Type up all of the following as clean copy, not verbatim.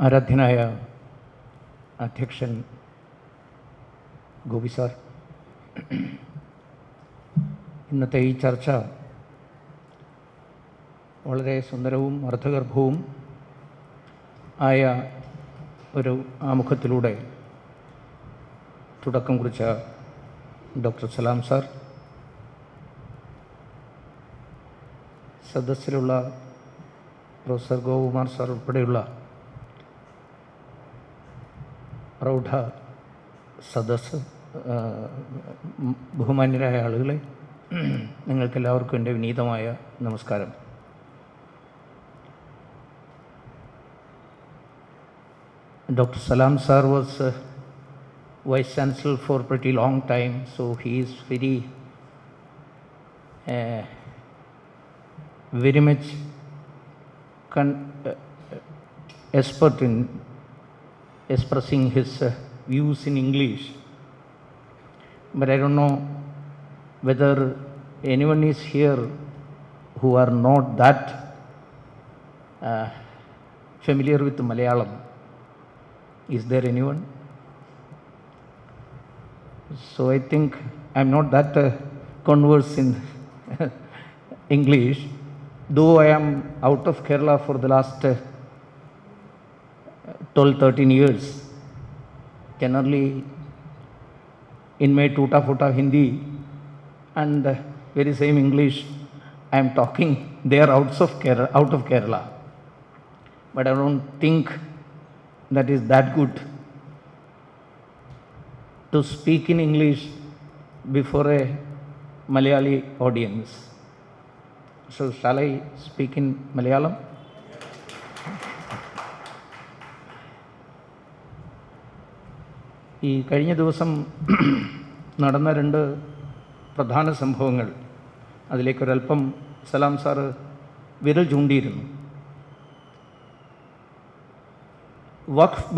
ആരാധ്യനായ അധ്യക്ഷൻ ഗോപി സാർ, ഇന്നത്തെ ഈ ചർച്ച വളരെ സുന്ദരവും അർത്ഥഗർഭവും ആയ ഒരു ആമുഖത്തിലൂടെ തുടക്കം കുറിച്ച ഡോക്ടർ സലാം സാർ, സദസ്സിലുള്ള പ്രൊഫസർ ഗോകുമാർ സാർ ഉൾപ്പെടെയുള്ള പ്രൗഢ സദസ്സ്, ബഹുമാന്യരായ ആളുകളെ, നിങ്ങൾക്കെല്ലാവർക്കും എൻ്റെ വിനീതമായ നമസ്കാരം. Dr. Salam sir was Vice Chancellor for a pretty long time, so he is very much expert in expressing his views in English. But I don't know whether anyone is here who are not that familiar with Malayalam. Is there anyone? So I think I'm not that conversed in English, though I am out of Kerala for the last 12-13 years. Generally in my tuta futa Hindi and very same English I am talking there out of Kerala. But I don't think that is that good to speak in English before a Malayali audience. So shall I speak in Malayalam? ഈ കഴിഞ്ഞ ദിവസം നടന്ന രണ്ട് പ്രധാന സംഭവങ്ങൾ, അതിലേക്കൊരൽപ്പം സലാം sir വിരൽ ചൂണ്ടിയിരുന്നു. വഖഫ്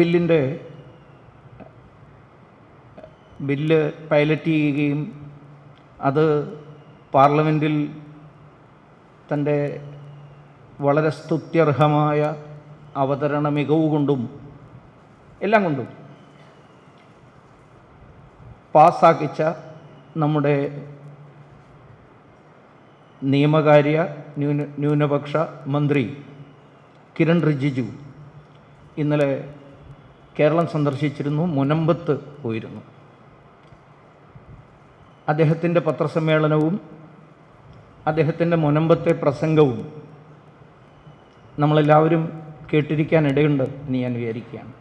bill pilot ചെയ്യുകയും അത് പാർലമെൻറ്റിൽ തൻ്റെ വളരെ സ്തുത്യർഹമായ അവതരണ മികവ് കൊണ്ടും എല്ലാം കൊണ്ടും പാസ്സാക്കിച്ച നമ്മുടെ നിയമകാര്യ ന്യൂനപക്ഷ മന്ത്രി കിരൺ റിജിജു ഇന്നലെ കേരളം സന്ദർശിച്ചിരുന്നു, മുനമ്പത്ത് പോയിരുന്നു. അദ്ദേഹത്തിൻ്റെ പത്രസമ്മേളനവും അദ്ദേഹത്തിൻ്റെ മുനമ്പത്തെ പ്രസംഗവും നമ്മളെല്ലാവരും കേട്ടിരിക്കാൻ ഇടയുണ്ട് എന്ന് ഞാൻ വിചാരിക്കുകയാണ്.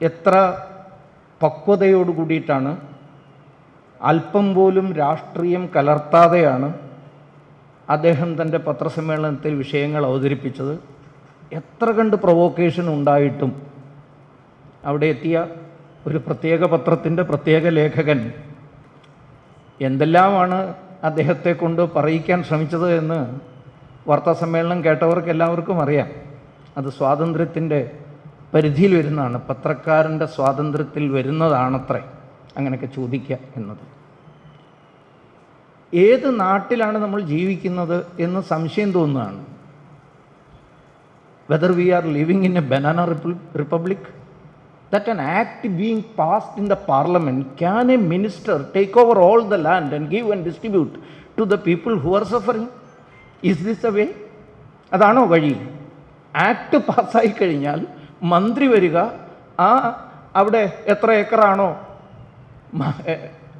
എത്ര പക്വതയോട് കൂടിയിട്ടാണ്, അല്പം പോലും രാഷ്ട്രീയം കലർത്താതെയാണ് അദ്ദേഹം തൻ്റെ പത്രസമ്മേളനത്തിൽ വിഷയങ്ങൾ അവതരിപ്പിച്ചത്. എത്ര കണ്ട് പ്രൊവോക്കേഷൻ ഉണ്ടായിട്ടും അവിടെ എത്തിയ ഒരു പ്രത്യേക പത്രത്തിൻ്റെ പ്രത്യേക ലേഖകൻ എന്തെല്ലാമാണ് അദ്ദേഹത്തെ കൊണ്ട് പറയിക്കാൻ ശ്രമിച്ചത് എന്ന് വാർത്താസമ്മേളനം കേട്ടവർക്ക് എല്ലാവർക്കും അറിയാം. അത് സ്വാതന്ത്ര്യത്തിൻ്റെ പരിധിയിൽ വരുന്നതാണ്, പത്രക്കാരൻ്റെ സ്വാതന്ത്ര്യത്തിൽ വരുന്നതാണത്രേ അങ്ങനെയൊക്കെ ചോദിക്കുക എന്നത്. ഏത് നാട്ടിലാണ് നമ്മൾ ജീവിക്കുന്നത് എന്ന് സംശയം തോന്നുകയാണ്. Whether we are living in a banana republic, that an act being passed in the parliament, can a minister take over all the land and give and distribute to the people who are suffering? Is this the way? അതാണോ വഴി? Act പാസ്സായി കഴിഞ്ഞാൽ മന്ത്രി വരിക, അവിടെ എത്ര ഏക്കറാണോ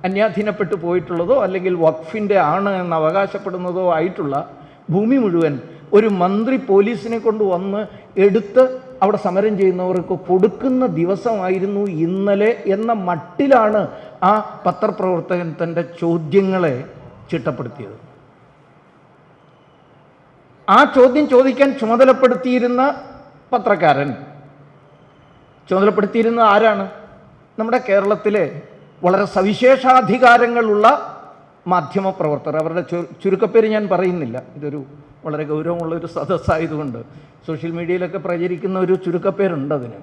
അന്യാധീനപ്പെട്ടു പോയിട്ടുള്ളതോ അല്ലെങ്കിൽ വഖഫിൻ്റെ ആണ് എന്ന് അവകാശപ്പെടുന്നതോ ആയിട്ടുള്ള ഭൂമി മുഴുവൻ ഒരു മന്ത്രി പോലീസിനെ കൊണ്ട് വന്ന് എടുത്ത് അവിടെ സമരം ചെയ്യുന്നവർക്ക് കൊടുക്കുന്ന ദിവസമായിരുന്നു ഇന്നലെ എന്ന മട്ടിലാണ് ആ പത്രപ്രവർത്തകൻ തൻ്റെ ചോദ്യങ്ങളെ ചിട്ടപ്പെടുത്തിയത്. ആ ചോദ്യം ചോദിക്കാൻ ചുമതലപ്പെടുത്തിയിരുന്ന പത്രക്കാരൻ, ചുമതലപ്പെടുത്തിയിരുന്നത് ആരാണ്? നമ്മുടെ കേരളത്തിലെ വളരെ സവിശേഷാധികാരങ്ങളുള്ള മാധ്യമപ്രവർത്തകർ. അവരുടെ ചുരുക്കപ്പേര് ഞാൻ പറയുന്നില്ല, ഇതൊരു വളരെ ഗൗരവമുള്ളൊരു സദസ്സായതുകൊണ്ട്. സോഷ്യൽ മീഡിയയിലൊക്കെ പ്രചരിക്കുന്ന ഒരു ചുരുക്കപ്പേരുണ്ട് അതിന്.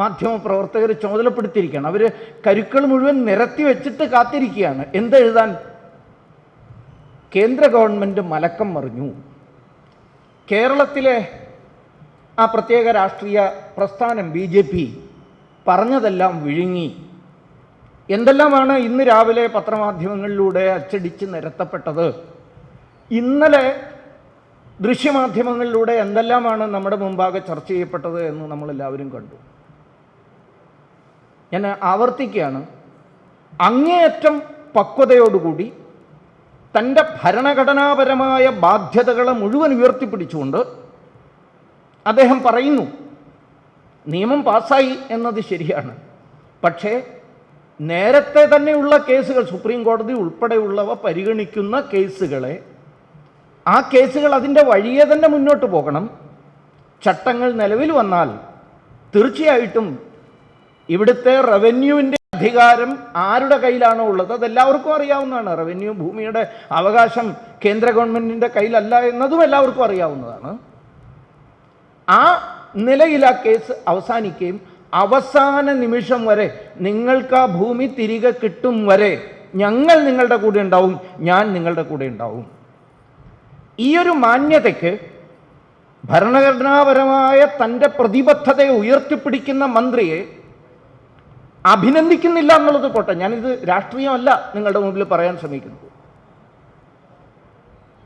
മാധ്യമപ്രവർത്തകർ ചുമതലപ്പെടുത്തിയിരിക്കുകയാണ്. അവർ കരുക്കൾ മുഴുവൻ നിരത്തി വെച്ചിട്ട് കാത്തിരിക്കുകയാണ്. എന്തെഴുതാൻ? കേന്ദ്ര ഗവൺമെൻറ് മലക്കം മറിഞ്ഞു, കേരളത്തിലെ ആ പ്രത്യേക രാഷ്ട്രീയ പ്രസ്ഥാനം BJP പറഞ്ഞതെല്ലാം വിഴുങ്ങി. എന്തെല്ലാമാണ് ഇന്ന് രാവിലെ പത്രമാധ്യമങ്ങളിലൂടെ അച്ചടിച്ച് നിരത്തപ്പെട്ടത്, ഇന്നലെ ദൃശ്യമാധ്യമങ്ങളിലൂടെ എന്തെല്ലാമാണ് നമ്മുടെ മുമ്പാകെ ചർച്ച ചെയ്യപ്പെട്ടത് എന്ന് നമ്മളെല്ലാവരും കണ്ടു. ഞാൻ ആവർത്തിക്കുകയാണ്, അങ്ങേയറ്റം പക്വതയോടുകൂടി തൻ്റെ ഭരണഘടനാപരമായ ബാധ്യതകളെ മുഴുവൻ ഉയർത്തിപ്പിടിച്ചുകൊണ്ട് അദ്ദേഹം പറയുന്നു, നിയമം പാസ്സായി എന്നത് ശരിയാണ്, പക്ഷേ നേരത്തെ തന്നെയുള്ള കേസുകൾ, സുപ്രീം കോടതി ഉൾപ്പെടെയുള്ളവ പരിഗണിക്കുന്ന കേസുകളെ, ആ കേസുകൾ അതിൻ്റെ വഴിയെ തന്നെ മുന്നോട്ട് പോകണം. ചട്ടങ്ങൾ നിലവിൽ വന്നാൽ തീർച്ചയായിട്ടും ഇവിടുത്തെ റവന്യൂവിൻ്റെ അധികാരം ആരുടെ കയ്യിലാണോ ഉള്ളത് അതെല്ലാവർക്കും അറിയാവുന്നതാണ്. റവന്യൂ ഭൂമിയുടെ അവകാശം കേന്ദ്ര ഗവൺമെൻറ്റിൻ്റെ കയ്യിലല്ല എന്നതും എല്ലാവർക്കും അറിയാവുന്നതാണ്. ആ നിലയിൽ ആ കേസ് അവസാനിക്കുകയും അവസാന നിമിഷം വരെ നിങ്ങൾക്ക് ആ ഭൂമി തിരികെ കിട്ടും വരെ ഞങ്ങൾ നിങ്ങളുടെ കൂടെ ഉണ്ടാവും, ഞാൻ നിങ്ങളുടെ കൂടെ ഉണ്ടാവും. ഈ ഒരു മാന്യതയ്ക്ക് ഭരണഘടനാപരമായ തൻ്റെ പ്രതിബദ്ധതയെ ഉയർത്തിപ്പിടിക്കുന്ന മന്ത്രിയെ അഭിനന്ദിക്കുന്നില്ല എന്നുള്ളത് പോട്ടെ, ഞാനിത് രാഷ്ട്രീയമല്ല നിങ്ങളുടെ മുമ്പിൽ പറയാൻ ശ്രമിക്കുന്നത്.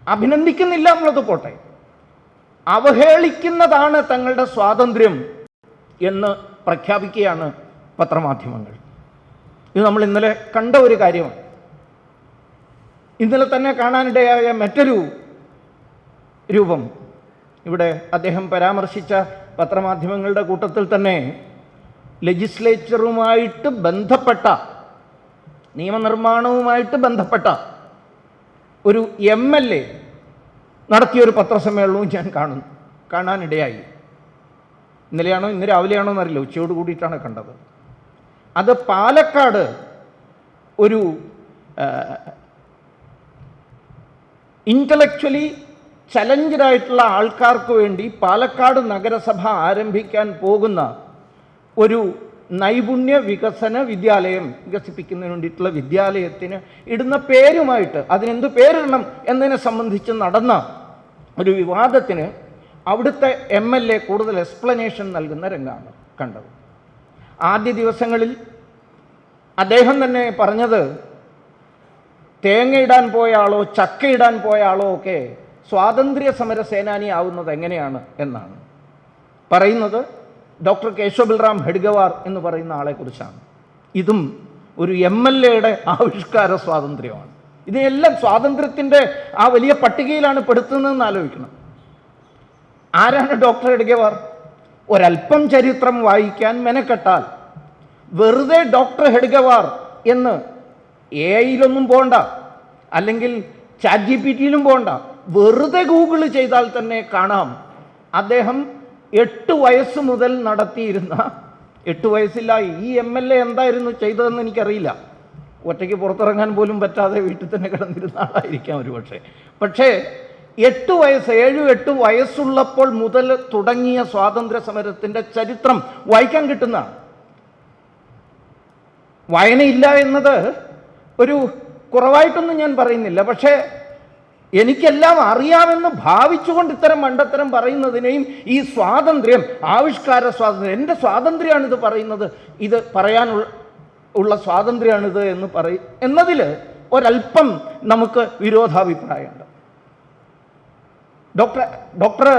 അഭിനന്ദിക്കുന്നില്ല എന്നുള്ളത് പോട്ടെ, അവഹേളിക്കുന്നതാണ് തങ്ങളുടെ സ്വാതന്ത്ര്യം എന്ന് പ്രഖ്യാപിക്കുകയാണ് പത്രമാധ്യമങ്ങൾ. ഇത് നമ്മൾ ഇന്നലെ കണ്ട ഒരു കാര്യമാണ്. ഇന്നലെ തന്നെ കാണാനിടയായ മറ്റൊരു രൂപം, ഇവിടെ അദ്ദേഹം പരാമർശിച്ച പത്രമാധ്യമങ്ങളുടെ കൂട്ടത്തിൽ തന്നെ ലെജിസ്ലേച്ചറുമായിട്ട് ബന്ധപ്പെട്ട, നിയമനിർമ്മാണവുമായിട്ട് ബന്ധപ്പെട്ട ഒരു MLA നടത്തിയൊരു പത്രസമ്മേളനവും ഞാൻ കാണാനിടയായി. ഇന്നലെയാണോ ഇന്ന് രാവിലെയാണോ എന്നറിയില്ല, ഉച്ചയോട് കൂടിയിട്ടാണ് കണ്ടത്. അത് പാലക്കാട് ഒരു ഇൻ്റലക്ച്വലി ചലഞ്ചഡായിട്ടുള്ള ആൾക്കാർക്ക് വേണ്ടി പാലക്കാട് നഗരസഭ ആരംഭിക്കാൻ പോകുന്ന ഒരു നൈപുണ്യ വികസന വിദ്യാലയം വികസിപ്പിക്കുന്നതിന് വേണ്ടിയിട്ടുള്ള വിദ്യാലയത്തിന് ഇടുന്ന പേരുമായിട്ട് അതിനെന്ത് പേരിടണം എന്നതിനെ സംബന്ധിച്ച് നടന്ന ഒരു വിവാദത്തിന് അവിടുത്തെ MLA കൂടുതൽ എക്സ്പ്ലനേഷൻ നൽകുന്ന രംഗമാണ് കണ്ടത്. ആദ്യ ദിവസങ്ങളിൽ അദ്ദേഹം തന്നെ പറഞ്ഞത്, തേങ്ങയിടാൻ പോയ ആളോ ചക്കയിടാൻ പോയ ആളോ ഒക്കെ സ്വാതന്ത്ര്യ സമര സേനാനി ആവുന്നത് എങ്ങനെയാണ് എന്നാണ് പറയുന്നത്. ഡോക്ടർ കേശവ ബൽറാം ഹെഡ്ഗവാർ എന്ന് പറയുന്ന ആളെക്കുറിച്ചാണ്. ഇതും ഒരു MLAയുടെ ആവിഷ്കാര സ്വാതന്ത്ര്യമാണ്. ഇതിനെല്ലാം സ്വാതന്ത്ര്യത്തിൻ്റെ ആ വലിയ പട്ടികയിലാണ് പെടുത്തുന്നതെന്ന് ആലോചിക്കണം. ആരാണ് ഡോക്ടർ ഹെഡ്ഗവാർ? ഒരല്പം ചരിത്രം വായിക്കാൻ മെനക്കെട്ടാൽ വെറുതെ ഡോക്ടർ ഹെഡ്ഗവാർ എന്ന് AI-യിലൊന്നും പോകണ്ട, അല്ലെങ്കിൽ ChatGPT-യിലും പോകണ്ട, വെറുതെ ഗൂഗിൾ ചെയ്താൽ തന്നെ കാണാം. അദ്ദേഹം 8 വയസ്സ് മുതൽ നടത്തിയിരുന്ന, 8 വയസ്സില്ല, ഈ MLA എന്തായിരുന്നു ചെയ്തതെന്ന് എനിക്കറിയില്ല. ഒറ്റയ്ക്ക് പുറത്തിറങ്ങാൻ പോലും പറ്റാതെ വീട്ടിൽ തന്നെ കിടന്നിരുന്ന ആളായിരിക്കാം ഒരു പക്ഷേ 8 വയസ്സ് 7-8 വയസ്സുള്ളപ്പോൾ മുതൽ തുടങ്ങിയ സ്വാതന്ത്ര്യ സമരത്തിൻ്റെ ചരിത്രം വായിക്കാൻ കിട്ടുന്നതാണ്. വായനയില്ല എന്നത് ഒരു കുറവായിട്ടൊന്നും ഞാൻ പറയുന്നില്ല, പക്ഷേ എനിക്കെല്ലാം അറിയാമെന്ന് ഭാവിച്ചുകൊണ്ട് ഇത്തരം മണ്ടത്തരം പറയുന്നതിനെയും ഈ സ്വാതന്ത്ര്യം, ആവിഷ്കാര സ്വാതന്ത്ര്യം, എൻ്റെ സ്വാതന്ത്ര്യമാണിത് പറയുന്നത്, ഇത് പറയാനുള്ള സ്വാതന്ത്ര്യമാണിത് എന്ന് എന്നതിൽ ഒരല്പം നമുക്ക് വിരോധാഭിപ്രായമുണ്ട്. ഡോക്ടർ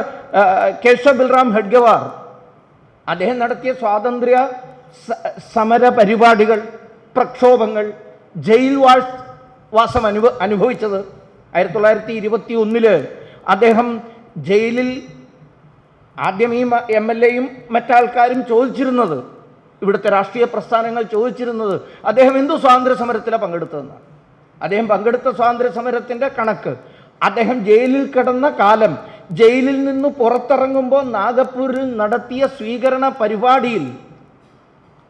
കേശവ ബൽറാം ഹെഡ്ഗവാർ അദ്ദേഹം നടത്തിയ സ്വാതന്ത്ര്യ സമര പരിപാടികൾ, പ്രക്ഷോഭങ്ങൾ, ജയിൽ വാസം അനുഭവിച്ചത് 1921 അദ്ദേഹം ജയിലിൽ, ആദ്യം ഈ MLA-യും മറ്റാൾക്കാരും ചോദിച്ചിരുന്നത്, ഇവിടുത്തെ രാഷ്ട്രീയ പ്രസ്ഥാനങ്ങൾ ചോദിച്ചിരുന്നത് അദ്ദേഹം എന്തു സ്വാതന്ത്ര്യ സമരത്തിലാണ് പങ്കെടുത്തതെന്നാണ്. അദ്ദേഹം പങ്കെടുത്ത സ്വാതന്ത്ര്യ സമരത്തിൻ്റെ കണക്ക്, അദ്ദേഹം ജയിലിൽ കിടന്ന കാലം, ജയിലിൽ നിന്ന് പുറത്തിറങ്ങുമ്പോൾ നാഗപ്പൂരിൽ നടത്തിയ സ്വീകരണ പരിപാടിയിൽ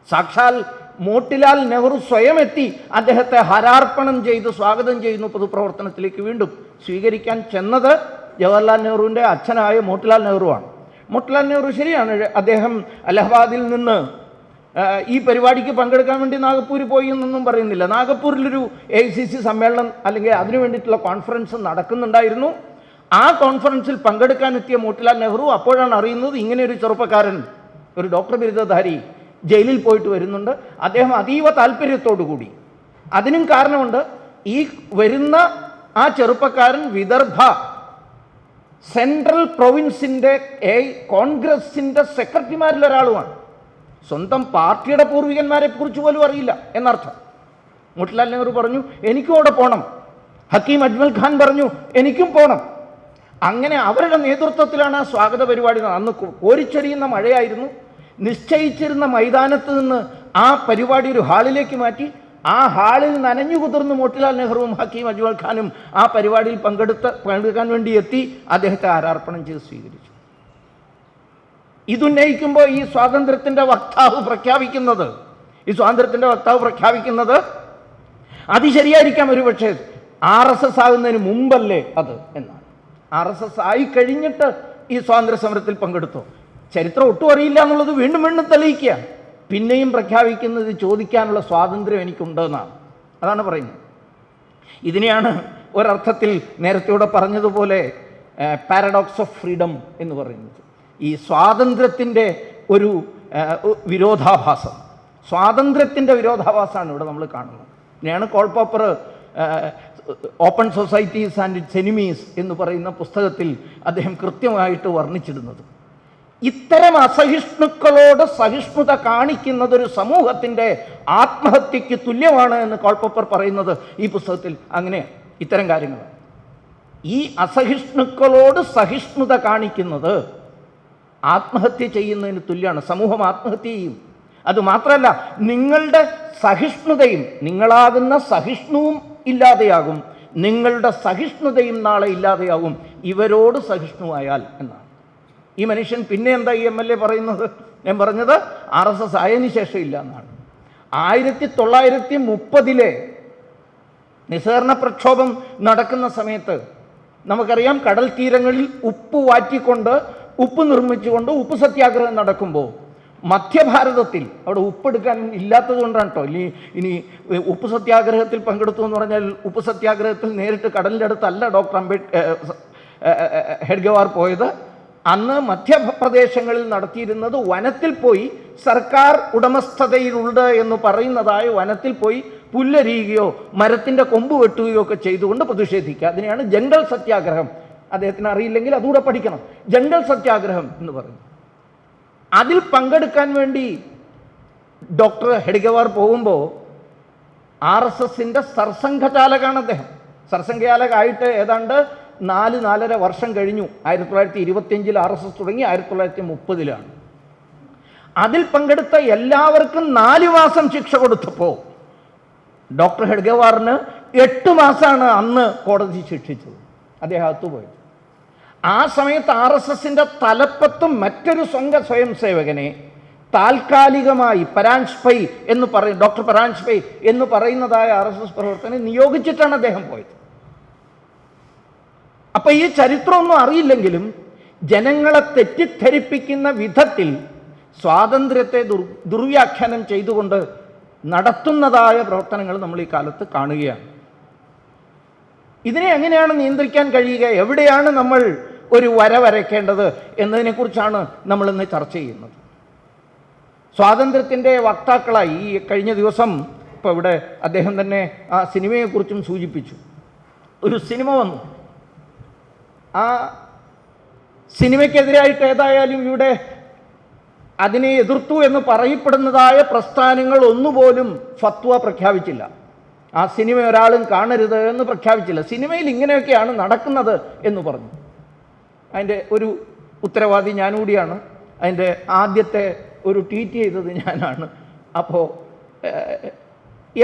സാക്ഷാൽ മോട്ടിലാൽ നെഹ്റു സ്വയം എത്തി അദ്ദേഹത്തെ ഹരാർപ്പണം ചെയ്ത് സ്വാഗതം ചെയ്യുന്നു. പൊതുപ്രവർത്തനത്തിലേക്ക് വീണ്ടും സ്വീകരിക്കാൻ ചെന്നത് ജവഹർലാൽ നെഹ്റുവിൻ്റെ അച്ഛനായ മോട്ടിലാൽ നെഹ്റുവാണ്. മോട്ടിലാൽ നെഹ്റു ശരിയാണ്, അദ്ദേഹം അലഹബാദിൽ നിന്ന് ഈ പരിപാടിക്ക് പങ്കെടുക്കാൻ വേണ്ടി നാഗപ്പൂരിൽ പോയി എന്നൊന്നും പറയുന്നില്ല. നാഗപ്പൂരിലൊരു AICC സമ്മേളനം അല്ലെങ്കിൽ അതിനു വേണ്ടിയിട്ടുള്ള കോൺഫറൻസ് നടക്കുന്നുണ്ടായിരുന്നു. ആ കോൺഫറൻസിൽ പങ്കെടുക്കാനെത്തിയ മോട്ടിലാൽ നെഹ്റു അപ്പോഴാണ് അറിയുന്നത് ഇങ്ങനെ ഒരു ചെറുപ്പക്കാരൻ, ഒരു ഡോക്ടർ ബിരുദധാരി ജയിലിൽ പോയിട്ട് വരുന്നുണ്ട്. അദ്ദേഹം അതീവ താല്പര്യത്തോടു കൂടി, അതിനും കാരണമുണ്ട്, ഈ വരുന്ന ആ ചെറുപ്പക്കാരൻ വിദർഭ സെൻട്രൽ പ്രൊവിൻസിൻ്റെ കോൺഗ്രസിൻ്റെ സെക്രട്ടറിമാരിൽ ഒരാളുമാണ്. സ്വന്തം പാർട്ടിയുടെ പൂർവികന്മാരെ കുറിച്ച് പോലും അറിയില്ല എന്നർത്ഥം. മോട്ടിലാൽ നെഹ്റു പറഞ്ഞു എനിക്കും അവിടെ പോകണം. ഹക്കീം അജ്മൽ ഖാൻ പറഞ്ഞു എനിക്കും പോകണം. അങ്ങനെ അവരുടെ നേതൃത്വത്തിലാണ് ആ സ്വാഗത പരിപാടി. അന്ന് കോരിച്ചൊരിയുന്ന മഴയായിരുന്നു. നിശ്ചയിച്ചിരുന്ന മൈതാനത്ത് നിന്ന് ആ പരിപാടി ഒരു ഹാളിലേക്ക് മാറ്റി. ആ ഹാളിൽ നനഞ്ഞു കുതിർന്ന് മോട്ടിലാൽ നെഹ്റുവും ഹക്കീം അജ്മൽ ഖാനും ആ പരിപാടിയിൽ പങ്കെടുക്കാൻ വേണ്ടി എത്തി. അദ്ദേഹത്തെ ആരാർപ്പണം ചെയ്ത് സ്വീകരിച്ചു. ഇതുന്നയിക്കുമ്പോൾ ഈ സ്വാതന്ത്ര്യത്തിൻ്റെ വക്താവ് പ്രഖ്യാപിക്കുന്നത് അത് ശരിയായിരിക്കാം, ഒരുപക്ഷെ RSS ആകുന്നതിന് മുമ്പല്ലേ അത് എന്നാണ്. RSS ആയി കഴിഞ്ഞിട്ട് ഈ സ്വാതന്ത്ര്യ സമരത്തിൽ പങ്കെടുത്തോ? ചരിത്രം ഒട്ടും അറിയില്ല എന്നുള്ളത് വീണ്ടും വീണ്ടും തെളിയിക്കുക. പിന്നെയും പ്രഖ്യാപിക്കുന്നത് ചോദിക്കാനുള്ള സ്വാതന്ത്ര്യം എനിക്കുണ്ടെന്നാണ്. അതാണ് പറയുന്നത്. ഇതിനെയാണ് ഒരർത്ഥത്തിൽ നേരത്തെയോടെ പറഞ്ഞതുപോലെ പാരഡോക്സ് ഓഫ് ഫ്രീഡം എന്ന് പറയുന്നത്. ഈ സ്വാതന്ത്ര്യത്തിൻ്റെ ഒരു വിരോധാഭാസം, സ്വാതന്ത്ര്യത്തിൻ്റെ വിരോധാഭാസമാണ് ഇവിടെ നമ്മൾ കാണുന്നത്. ഇതിനെയാണ് call popper open societies and it's enemies എന്ന് പറയുന്ന പുസ്തകത്തിൽ അദ്ദേഹം കൃത്യമായിട്ട് വർണ്ണിച്ചിടുന്നത്. ഇത്തരം അസഹിഷ്ണുക്കളോട് സഹിഷ്ണുത കാണിക്കുന്നത് ഒരു സമൂഹത്തിൻ്റെ ആത്മഹത്യക്ക് തുല്യമാണ് എന്ന് കോൾ പോപ്പർ പറയുന്നത് ഈ പുസ്തകത്തിൽ. അങ്ങനെ ഇത്തരം കാര്യങ്ങൾ, ഈ അസഹിഷ്ണുക്കളോട് സഹിഷ്ണുത കാണിക്കുന്നത് ആത്മഹത്യ ചെയ്യുന്നതിന് തുല്യമാണ്. സമൂഹം ആത്മഹത്യ ചെയ്യും. അതുമാത്രമല്ല, നിങ്ങളുടെ സഹിഷ്ണുതയും, നിങ്ങളാകുന്ന സഹിഷ്ണുവും ഇല്ലാതെയാകും, നിങ്ങളുടെ സഹിഷ്ണുതയും നാളെ ഇല്ലാതെയാകും ഇവരോട് സഹിഷ്ണുവായാൽ എന്നാണ്. ഈ മനുഷ്യൻ പിന്നെ എന്താ ഈ MLA പറയുന്നത്? ഞാൻ പറഞ്ഞത് RSS ആയതിനു ശേഷം ഇല്ല എന്നാണ്. 1930 നിസ്സഹകരണ പ്രക്ഷോഭം നടക്കുന്ന സമയത്ത് നമുക്കറിയാം, കടൽ തീരങ്ങളിൽ ഉപ്പ് വാറ്റിക്കൊണ്ട്, ഉപ്പ് നിർമ്മിച്ചുകൊണ്ട് ഉപ്പ് സത്യാഗ്രഹം നടക്കുമ്പോൾ മധ്യഭാരതത്തിൽ അവിടെ ഉപ്പെടുക്കാൻ ഇല്ലാത്തത് കൊണ്ടാണ് കേട്ടോ. ഇനി ഉപ്പ് സത്യാഗ്രഹത്തിൽ പങ്കെടുത്തു എന്ന് പറഞ്ഞാൽ ഉപ്പ് സത്യാഗ്രഹത്തിൽ നേരിട്ട് കടലിൻ്റെ അടുത്തല്ല ഡോക്ടർ ഹെഡ്ഗവാർ പോയത്. അന്ന് മധ്യപ്രദേശങ്ങളിൽ നടത്തിയിരുന്നത് വനത്തിൽ പോയി, സർക്കാർ ഉടമസ്ഥതയിലുണ്ട് എന്ന് പറയുന്നതായ വനത്തിൽ പോയി പുല്ലരിയുകയോ മരത്തിൻ്റെ കൊമ്പ് വെട്ടുകയോ ഒക്കെ ചെയ്തുകൊണ്ട് പ്രതിഷേധിക്കുക. അതിനെയാണ് ജംഗൽ സത്യാഗ്രഹം. അദ്ദേഹത്തിന് അറിയില്ലെങ്കിൽ അതുകൂടെ പഠിക്കണം. ജംഗൽ സത്യാഗ്രഹം എന്ന് പറയും. അതിൽ പങ്കെടുക്കാൻ വേണ്ടി ഡോക്ടർ ഹെഡ്ഗവാർ പോകുമ്പോൾ RSSൻ്റെ സർസംഘചാലകാണ് അദ്ദേഹം. സർസംഘചാലകായിട്ട് ഏതാണ്ട് 4-4.5 വർഷം കഴിഞ്ഞു. 1925 RSS തുടങ്ങി, 1930 അതിൽ പങ്കെടുത്ത എല്ലാവർക്കും 4 മാസം ശിക്ഷ കൊടുത്തപ്പോൾ ഡോക്ടർ ഹെഡ്ഗവാറിന് 8 മാസമാണ് അന്ന് കോടതി ശിക്ഷിച്ചത്. അദ്ദേഹം അകത്തുപോയി. ആ സമയത്ത് RSSൻ്റെ തലപ്പത്തും മറ്റൊരു സ്വയം സേവകനെ താൽക്കാലികമായി ഡോക്ടർ പരാൻജ് പൈ എന്ന് പറയുന്നതായ RSS പ്രവർത്തനെ നിയോഗിച്ചിട്ടാണ് അദ്ദേഹം പോയത്. അപ്പം ഈ ചരിത്രമൊന്നും അറിയില്ലെങ്കിലും ജനങ്ങളെ തെറ്റിദ്ധരിപ്പിക്കുന്ന വിധത്തിൽ സ്വാതന്ത്ര്യത്തെ ദുർവ്യാഖ്യാനം ചെയ്തുകൊണ്ട് നടത്തുന്നതായ പ്രവർത്തനങ്ങൾ നമ്മൾ ഈ കാലത്ത് കാണുകയാണ്. ഇതിനെ എങ്ങനെയാണ് നിയന്ത്രിക്കാൻ കഴിയുക? എവിടെയാണ് നമ്മൾ ഒരു വര വരയ്ക്കേണ്ടത് എന്നതിനെക്കുറിച്ചാണ് നമ്മളിന്ന് ചർച്ച ചെയ്യുന്നത്. സ്വാതന്ത്ര്യത്തിൻ്റെ വക്താക്കളായി ഈ കഴിഞ്ഞ ദിവസം ഇപ്പോൾ ഇവിടെ അദ്ദേഹം തന്നെ ആ സിനിമയെക്കുറിച്ചും സൂചിപ്പിച്ചു. ഒരു സിനിമ വന്നു. ആ സിനിമയ്ക്കെതിരായിട്ട് ഏതായാലും ഇവിടെ അതിനെ എതിർത്തു എന്ന് പറയപ്പെടുന്നതായ പ്രസ്ഥാനങ്ങൾ ഒന്നുപോലും ഫത്വ പ്രഖ്യാപിച്ചില്ല. ആ സിനിമ ഒരാളും കാണരുത് എന്ന് പ്രഖ്യാപിച്ചില്ല. സിനിമയിൽ ഇങ്ങനെയൊക്കെയാണ് നടക്കുന്നത് എന്ന് പറഞ്ഞു. അതിൻ്റെ ഒരു ഉത്തരവാദി ഞാനുകൂടിയാണ്. അതിൻ്റെ ആദ്യത്തെ ഒരു ട്വീറ്റ് ചെയ്തത് ഞാനാണ്. അപ്പോൾ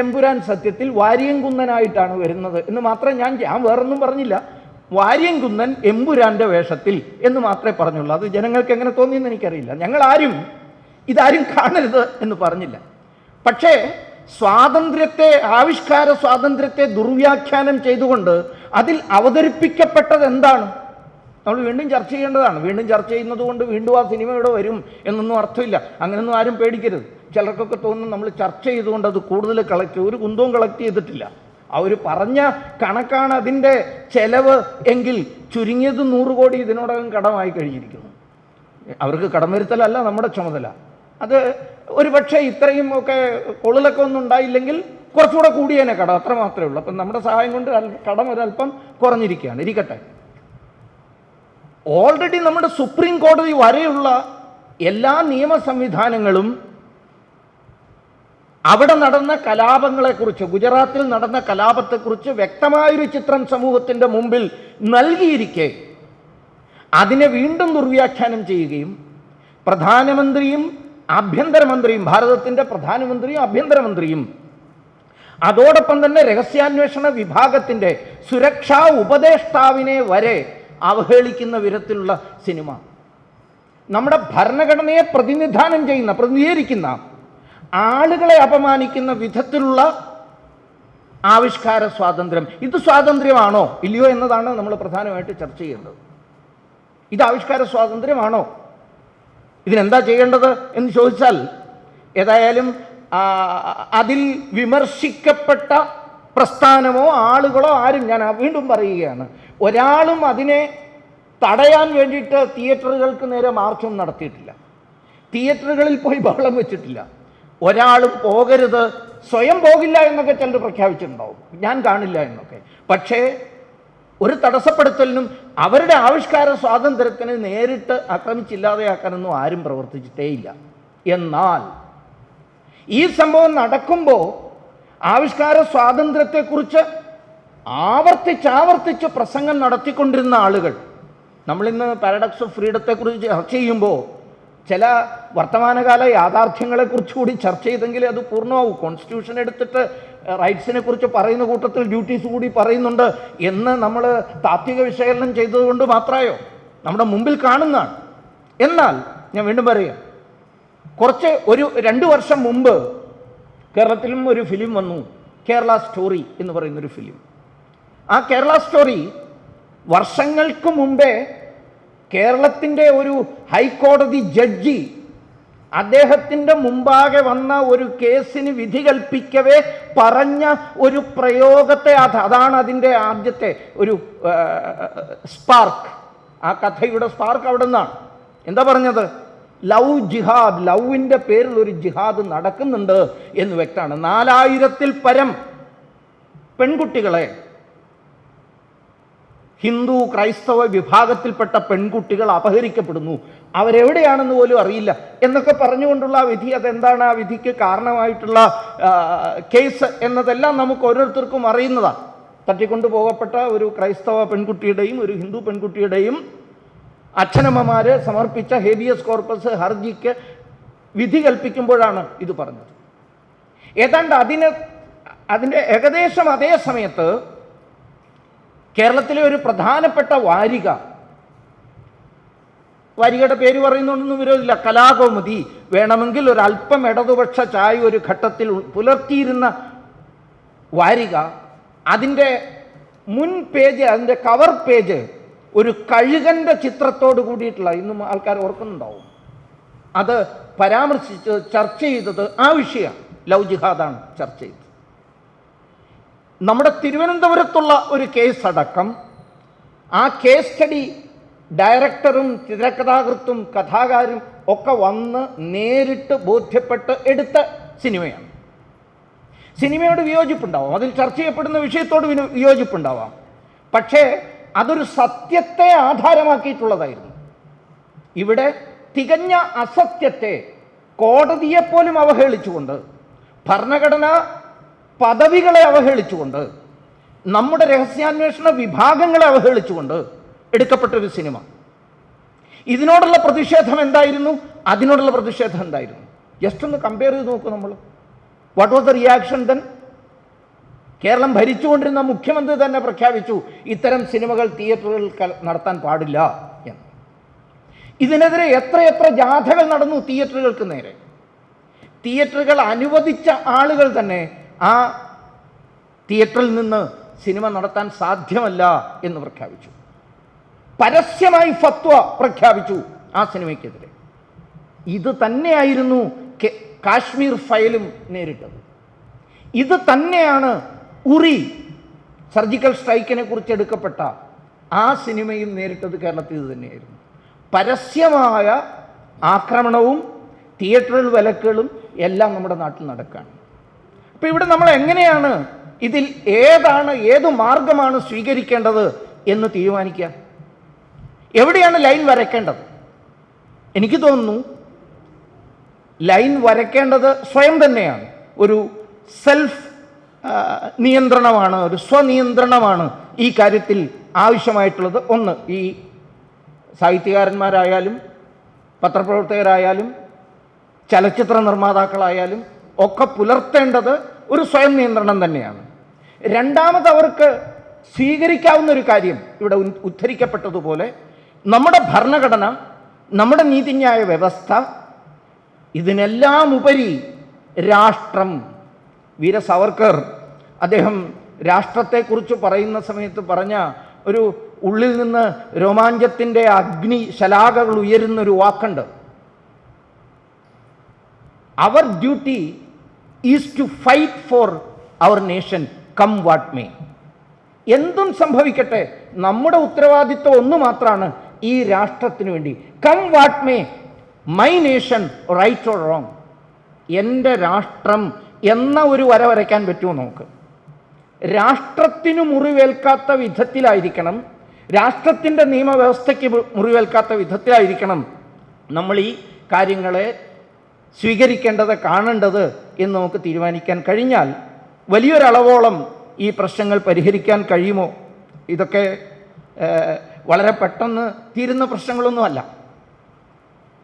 എമ്പുരാൻ സത്യത്തിൽ വാര്യംകുന്നനായിട്ടാണ് വരുന്നത് എന്ന് മാത്രമേ ഞാൻ വേറൊന്നും പറഞ്ഞില്ല. വാര്യംകുന്നൻ എമ്പുരാൻ്റെ വേഷത്തിൽ എന്ന് മാത്രമേ പറഞ്ഞുള്ളൂ. അത് ജനങ്ങൾക്ക് എങ്ങനെ തോന്നിയെന്ന് എനിക്കറിയില്ല. ഞങ്ങളാരും ഇതാരും കാണരുത് എന്ന് പറഞ്ഞില്ല. പക്ഷേ ആവിഷ്കാര സ്വാതന്ത്ര്യത്തെ ദുർവ്യാഖ്യാനം ചെയ്തുകൊണ്ട് അതിൽ അവതരിപ്പിക്കപ്പെട്ടത് എന്താണ് നമ്മൾ വീണ്ടും ചർച്ച ചെയ്യേണ്ടതാണ്. വീണ്ടും ചർച്ച ചെയ്യുന്നത് കൊണ്ട് വീണ്ടും ആ സിനിമ ഇവിടെ വരും എന്നൊന്നും അർത്ഥമില്ല. അങ്ങനെയൊന്നും ആരും പേടിക്കരുത്. ചിലർക്കൊക്കെ തോന്നുന്നു നമ്മൾ ചർച്ച ചെയ്തുകൊണ്ട് അത് കൂടുതൽ ഒരു കുന്തവും കളക്ട് ചെയ്തിട്ടില്ല. അവർ പറഞ്ഞ കണക്കാണ് അതിൻ്റെ ചെലവ് എങ്കിൽ ചുരുങ്ങിയത് 100 കോടി ഇതിനോടകം കടമായി കഴിഞ്ഞിരിക്കുന്നു. അവർക്ക് കടം വരുത്തലല്ല നമ്മുടെ ചുമതല. അത് ഒരു പക്ഷേ ഇത്രയും ഒക്കെ കൊള്ളിലൊക്കെ ഒന്നും ഉണ്ടായില്ലെങ്കിൽ കുറച്ചുകൂടെ കൂടിയേനെ കടം, അത്ര മാത്രമേ ഉള്ളൂ. അപ്പം നമ്മുടെ സഹായം കൊണ്ട് കടം ഒരല്പം കുറഞ്ഞിരിക്കുകയാണ്. ഇരിക്കട്ടെ, ഓൾറെഡി നമ്മുടെ സുപ്രീം കോടതി വരെയുള്ള എല്ലാ നിയമ സംവിധാനങ്ങളും അവിടെ നടന്ന കലാപങ്ങളെക്കുറിച്ച്, ഗുജറാത്തിൽ നടന്ന കലാപത്തെക്കുറിച്ച് വ്യക്തമായൊരു ചിത്രം സമൂഹത്തിൻ്റെ മുമ്പിൽ നൽകിയിരിക്കെ അതിനെ വീണ്ടും ദുർവ്യാഖ്യാനം ചെയ്യുകയും പ്രധാനമന്ത്രിയും ആഭ്യന്തരമന്ത്രിയും, ഭാരതത്തിൻ്റെ പ്രധാനമന്ത്രിയും ആഭ്യന്തരമന്ത്രിയും അതോടൊപ്പം തന്നെ രഹസ്യാന്വേഷണ വിഭാഗത്തിൻ്റെ സുരക്ഷാ ഉപദേഷ്ടാവിനെ വരെ അവഹേളിക്കുന്ന വിധത്തിലുള്ള സിനിമ, നമ്മുടെ ഭരണഘടനയെ പ്രതിനിധീകരിക്കുന്ന ആളുകളെ അപമാനിക്കുന്ന വിധത്തിലുള്ള ആവിഷ്കാര സ്വാതന്ത്ര്യം, ഇത് സ്വാതന്ത്ര്യമാണോ ഇല്ലയോ എന്നതാണ് നമ്മൾ പ്രധാനമായിട്ട് ചർച്ച ചെയ്യേണ്ടത്. ഇത് ആവിഷ്കാര സ്വാതന്ത്ര്യമാണോ? ഇതിനെന്താ ചെയ്യേണ്ടത് എന്ന് ചോദിച്ചാൽ, ഏതായാലും അതിൽ വിമർശിക്കപ്പെട്ട പ്രസ്ഥാനമോ ആളുകളോ ആരും, ഞാൻ വീണ്ടും പറയുകയാണ്, ഒരാളും അതിനെ തടയാൻ വേണ്ടിയിട്ട് തിയേറ്ററുകൾക്ക് നേരെ മാർച്ചൊന്നും നടത്തിയിട്ടില്ല, തിയേറ്ററുകളിൽ പോയി ബഹളം വെച്ചിട്ടില്ല. ഒരാളും പോകരുത്, സ്വയം പോകില്ല എന്നൊക്കെ ചിലർ പ്രഖ്യാപിച്ചിട്ടുണ്ടാവും, ഞാൻ കാണില്ല എന്നൊക്കെ. പക്ഷേ ഒരു തടസ്സപ്പെടുത്തലിനും അവരുടെ ആവിഷ്കാര സ്വാതന്ത്ര്യത്തിന് നേരിട്ട് ആക്രമിച്ചില്ലാതെയാക്കാനൊന്നും ആരും പ്രവർത്തിച്ചിട്ടേയില്ല. എന്നാൽ ഈ സംഭവം നടക്കുമ്പോൾ ആവിഷ്കാര സ്വാതന്ത്ര്യത്തെക്കുറിച്ച് ആവർത്തിച്ച് പ്രസംഗം നടത്തിക്കൊണ്ടിരുന്ന ആളുകൾ, നമ്മളിന്ന് പാരഡോക്സ് ഓഫ് ഫ്രീഡത്തെക്കുറിച്ച് ചർച്ച ചെയ്യുമ്പോൾ ചില വർത്തമാനകാല യാഥാർത്ഥ്യങ്ങളെക്കുറിച്ച് കൂടി ചർച്ച ചെയ്തെങ്കിൽ അത് പൂർണ്ണമാവും. കോൺസ്റ്റിറ്റ്യൂഷൻ എടുത്തിട്ട് റൈറ്റ്സിനെ കുറിച്ച് പറയുന്ന കൂട്ടത്തിൽ ഡ്യൂട്ടീസ് കൂടി പറയുന്നുണ്ട് എന്ന് നമ്മൾ താത്വിക വിശകലനം ചെയ്തതുകൊണ്ട് മാത്രമായോ? നമ്മുടെ മുമ്പിൽ കാണുന്നതാണ്. എന്നാൽ ഞാൻ വീണ്ടും പറയാം, ഒരു 2 വർഷം മുമ്പ് കേരളത്തിലും ഒരു ഫിലിം വന്നു, കേരള സ്റ്റോറി എന്ന് പറയുന്നൊരു ഫിലിം. ആ കേരള സ്റ്റോറി വർഷങ്ങൾക്ക് മുമ്പേ കേരളത്തിൻ്റെ ഒരു ഹൈക്കോടതി ജഡ്ജി അദ്ദേഹത്തിൻ്റെ മുമ്പാകെ വന്ന ഒരു കേസിന് വിധി കൽപ്പിക്കവേ പറഞ്ഞ ഒരു പ്രയോഗത്തെ, അതാണ് അതിൻ്റെ ആദ്യത്തെ ഒരു സ്പാർക്ക്. ആ കഥയുടെ സ്പാർക്ക് അവിടെ നിന്നാണ്. എന്താ പറഞ്ഞത്? ലവ് ജിഹാദ്, ലവിൻ്റെ പേരിൽ ഒരു ജിഹാദ് നടക്കുന്നുണ്ട് എന്ന് വ്യക്തമാണ്. 4000-ൽ പരം പെൺകുട്ടികളെ, ഹിന്ദു ക്രൈസ്തവ വിഭാഗത്തിൽപ്പെട്ട പെൺകുട്ടികൾ അപഹരിക്കപ്പെടുന്നു, അവരെവിടെയാണെന്ന് പോലും അറിയില്ല എന്നൊക്കെ പറഞ്ഞുകൊണ്ടുള്ള ആ വിധി, അതെന്താണ് ആ വിധിക്ക് കാരണമായിട്ടുള്ള കേസ് എന്നതെല്ലാം നമുക്ക് ഓരോരുത്തർക്കും അറിയുന്നതാണ്. തട്ടിക്കൊണ്ടു പോകപ്പെട്ട ഒരു ക്രൈസ്തവ പെൺകുട്ടിയുടെയും ഒരു ഹിന്ദു പെൺകുട്ടിയുടെയും അച്ഛനമ്മമാർ സമർപ്പിച്ച ഹേബിയസ് കോർപ്പസ് ഹർജിക്ക് വിധി കൽപ്പിക്കുമ്പോഴാണ് ഇത് പറഞ്ഞത്. ഏതാണ്ട് അതിൻ്റെ ഏകദേശം അതേ സമയത്ത് കേരളത്തിലെ ഒരു പ്രധാനപ്പെട്ട വാരികയുടെ പേര് പറയുന്നതൊന്നും വിരോധമില്ല, കലാകൗമുദി, വേണമെങ്കിൽ ഒരല്പം ഇടതുപക്ഷ ചായ ഒരു ഘട്ടത്തിൽ പുലർത്തിയിരുന്ന വാരിക, അതിൻ്റെ മുൻ പേജ്, അതിൻ്റെ കവർ പേജ് ഒരു കഴുകൻ്റെ ചിത്രത്തോട് കൂടിയിട്ടുള്ള, ഇന്നും ആൾക്കാർ ഓർക്കുന്നുണ്ടാവും, അത് പരാമർശിച്ച് ചർച്ച ചെയ്തത് ആ വിഷയമാണ്. ലവ് ജിഹാദാണ് ചർച്ച ചെയ്തത്. നമ്മുടെ തിരുവനന്തപുരത്തുള്ള ഒരു കേസ് അടക്കം ആ കേസ് സ്റ്റഡി ഡയറക്ടറും തിരക്കഥാകൃത്തും കഥാകാരും ഒക്കെ വന്ന് നേരിട്ട് ബോധ്യപ്പെട്ട് എടുത്ത സിനിമയാണ്. സിനിമയോട് വിയോജിപ്പുണ്ടാവാം, അതിൽ ചർച്ച ചെയ്യപ്പെടുന്ന വിഷയത്തോട് വിയോജിപ്പുണ്ടാവാം, പക്ഷേ അതൊരു സത്യത്തെ ആധാരമാക്കിയിട്ടുള്ളതായിരുന്നു. ഇവിടെ തികഞ്ഞ അസത്യത്തെ കോടതിയെപ്പോലും അവഹേളിച്ചുകൊണ്ട്, ഭരണഘടനാ പദവികളെ അവഹേളിച്ചുകൊണ്ട്, നമ്മുടെ രഹസ്യാന്വേഷണ വിഭാഗങ്ങളെ അവഹേളിച്ചുകൊണ്ട് എടുക്കപ്പെട്ടൊരു സിനിമ. ഇതിനോടുള്ള പ്രതിഷേധം എന്തായിരുന്നു? അതിനോടുള്ള പ്രതിഷേധം എന്തായിരുന്നു? ജസ്റ്റ് ഒന്ന് കമ്പയർ ചെയ്ത് നോക്കൂ നമ്മൾ. What was the reaction then? Keralam ഭരിച്ചുകൊണ്ടിരുന്ന മുഖ്യമന്ത്രി തന്നെ പ്രഖ്യാപിച്ചു ഇത്തരം സിനിമകൾ തിയേറ്ററുകളിൽ നടത്താൻ പാടില്ല എന്ന്. ഇതിനെതിരെ എത്രയെത്ര ജാഥകൾ നടന്നു തിയേറ്ററുകൾക്ക് നേരെ. തിയേറ്ററുകൾ അനുവദിച്ച ആളുകൾ തന്നെ ആ തിയേറ്ററിൽ നിന്ന് സിനിമ നടത്താൻ സാധ്യമല്ല എന്ന് പ്രഖ്യാപിച്ചു. പരസ്യമായി ഫത്വ പ്രഖ്യാപിച്ചു ആ സിനിമയ്ക്കെതിരെ. ഇത് തന്നെയായിരുന്നു കാശ്മീർ ഫയലും നേരിട്ടത്. ഇത് തന്നെയാണ് ഉറി സർജിക്കൽ സ്ട്രൈക്കിനെ കുറിച്ച് എടുക്കപ്പെട്ട ആ സിനിമയും നേരിട്ടത് കേരളത്തിൽ തന്നെയായിരുന്നു. പരസ്യമായ ആക്രമണവും തിയേറ്ററിൽ വിലക്കുകളും എല്ലാം നമ്മുടെ നാട്ടിൽ നടക്കുകയാണ്. അപ്പോൾ ഇവിടെ നമ്മൾ എങ്ങനെയാണ് ഇതിൽ ഏതു മാർഗമാണ് സ്വീകരിക്കേണ്ടത് എന്ന് തീരുമാനിക്കുക? എവിടെയാണ് ലൈൻ വരയ്ക്കേണ്ടത്? എനിക്ക് തോന്നുന്നു ലൈൻ വരയ്ക്കേണ്ടത് സ്വയം തന്നെയാണ്. ഒരു സെൽഫ് നിയന്ത്രണമാണ്, ഒരു സ്വനിയന്ത്രണമാണ് ഈ കാര്യത്തിൽ ആവശ്യമായിട്ടുള്ളത്. ഒന്ന്, ഈ സാഹിത്യകാരന്മാരായാലും പത്രപ്രവർത്തകരായാലും ചലച്ചിത്ര നിർമ്മാതാക്കളായാലും ഒക്കെ പുലർത്തേണ്ടത് ഒരു സ്വയം നിയന്ത്രണം തന്നെയാണ്. രണ്ടാമത്, അവർക്ക് സ്വീകരിക്കാവുന്ന ഒരു കാര്യം ഇവിടെ ഉദ്ധരിക്കപ്പെട്ടതുപോലെ നമ്മുടെ ഭരണഘടന, നമ്മുടെ നീതിന്യായ വ്യവസ്ഥ, ഇതിനെല്ലാം ഉപരി രാഷ്ട്രം. വീര സാവർക്കർ അദ്ദേഹം രാഷ്ട്രത്തെക്കുറിച്ച് പറയുന്ന സമയത്ത് പറഞ്ഞ ഒരു ഉള്ളിൽ നിന്ന് രോമാഞ്ചത്തിൻ്റെ അഗ്നി ശലാകകൾ ഉയരുന്നൊരു വാക്കുണ്ട്. Our duty is to fight for our nation come what may. എന്തും സംഭവിക്കട്ടെ, നമ്മുടെ ഉത്തരവാദിത്വം ഒന്ന് മാത്രമാണ് ഈ രാഷ്ട്രത്തിന് വേണ്ടി. Come what may, my nation right or wrong. എൻ്റെ രാഷ്ട്രം എന്ന ഒരു വര വരയ്ക്കാൻ പറ്റുമോ നമുക്ക്? രാഷ്ട്രത്തിന് മുറിവേൽക്കാത്ത വിധത്തിലായിരിക്കണം, രാഷ്ട്രത്തിൻ്റെ നിയമവ്യവസ്ഥയ്ക്ക് മുറിവേൽക്കാത്ത വിധത്തിലായിരിക്കണം നമ്മൾ ഈ കാര്യങ്ങളെ സ്വീകരിക്കേണ്ടത്, കാണേണ്ടത് എന്ന് നമുക്ക് തീരുമാനിക്കാൻ കഴിഞ്ഞാൽ വലിയൊരളവോളം ഈ പ്രശ്നങ്ങൾ പരിഹരിക്കാൻ കഴിയുമോ? ഇതൊക്കെ വളരെ പെട്ടെന്ന് തീരുന്ന പ്രശ്നങ്ങളൊന്നുമല്ല,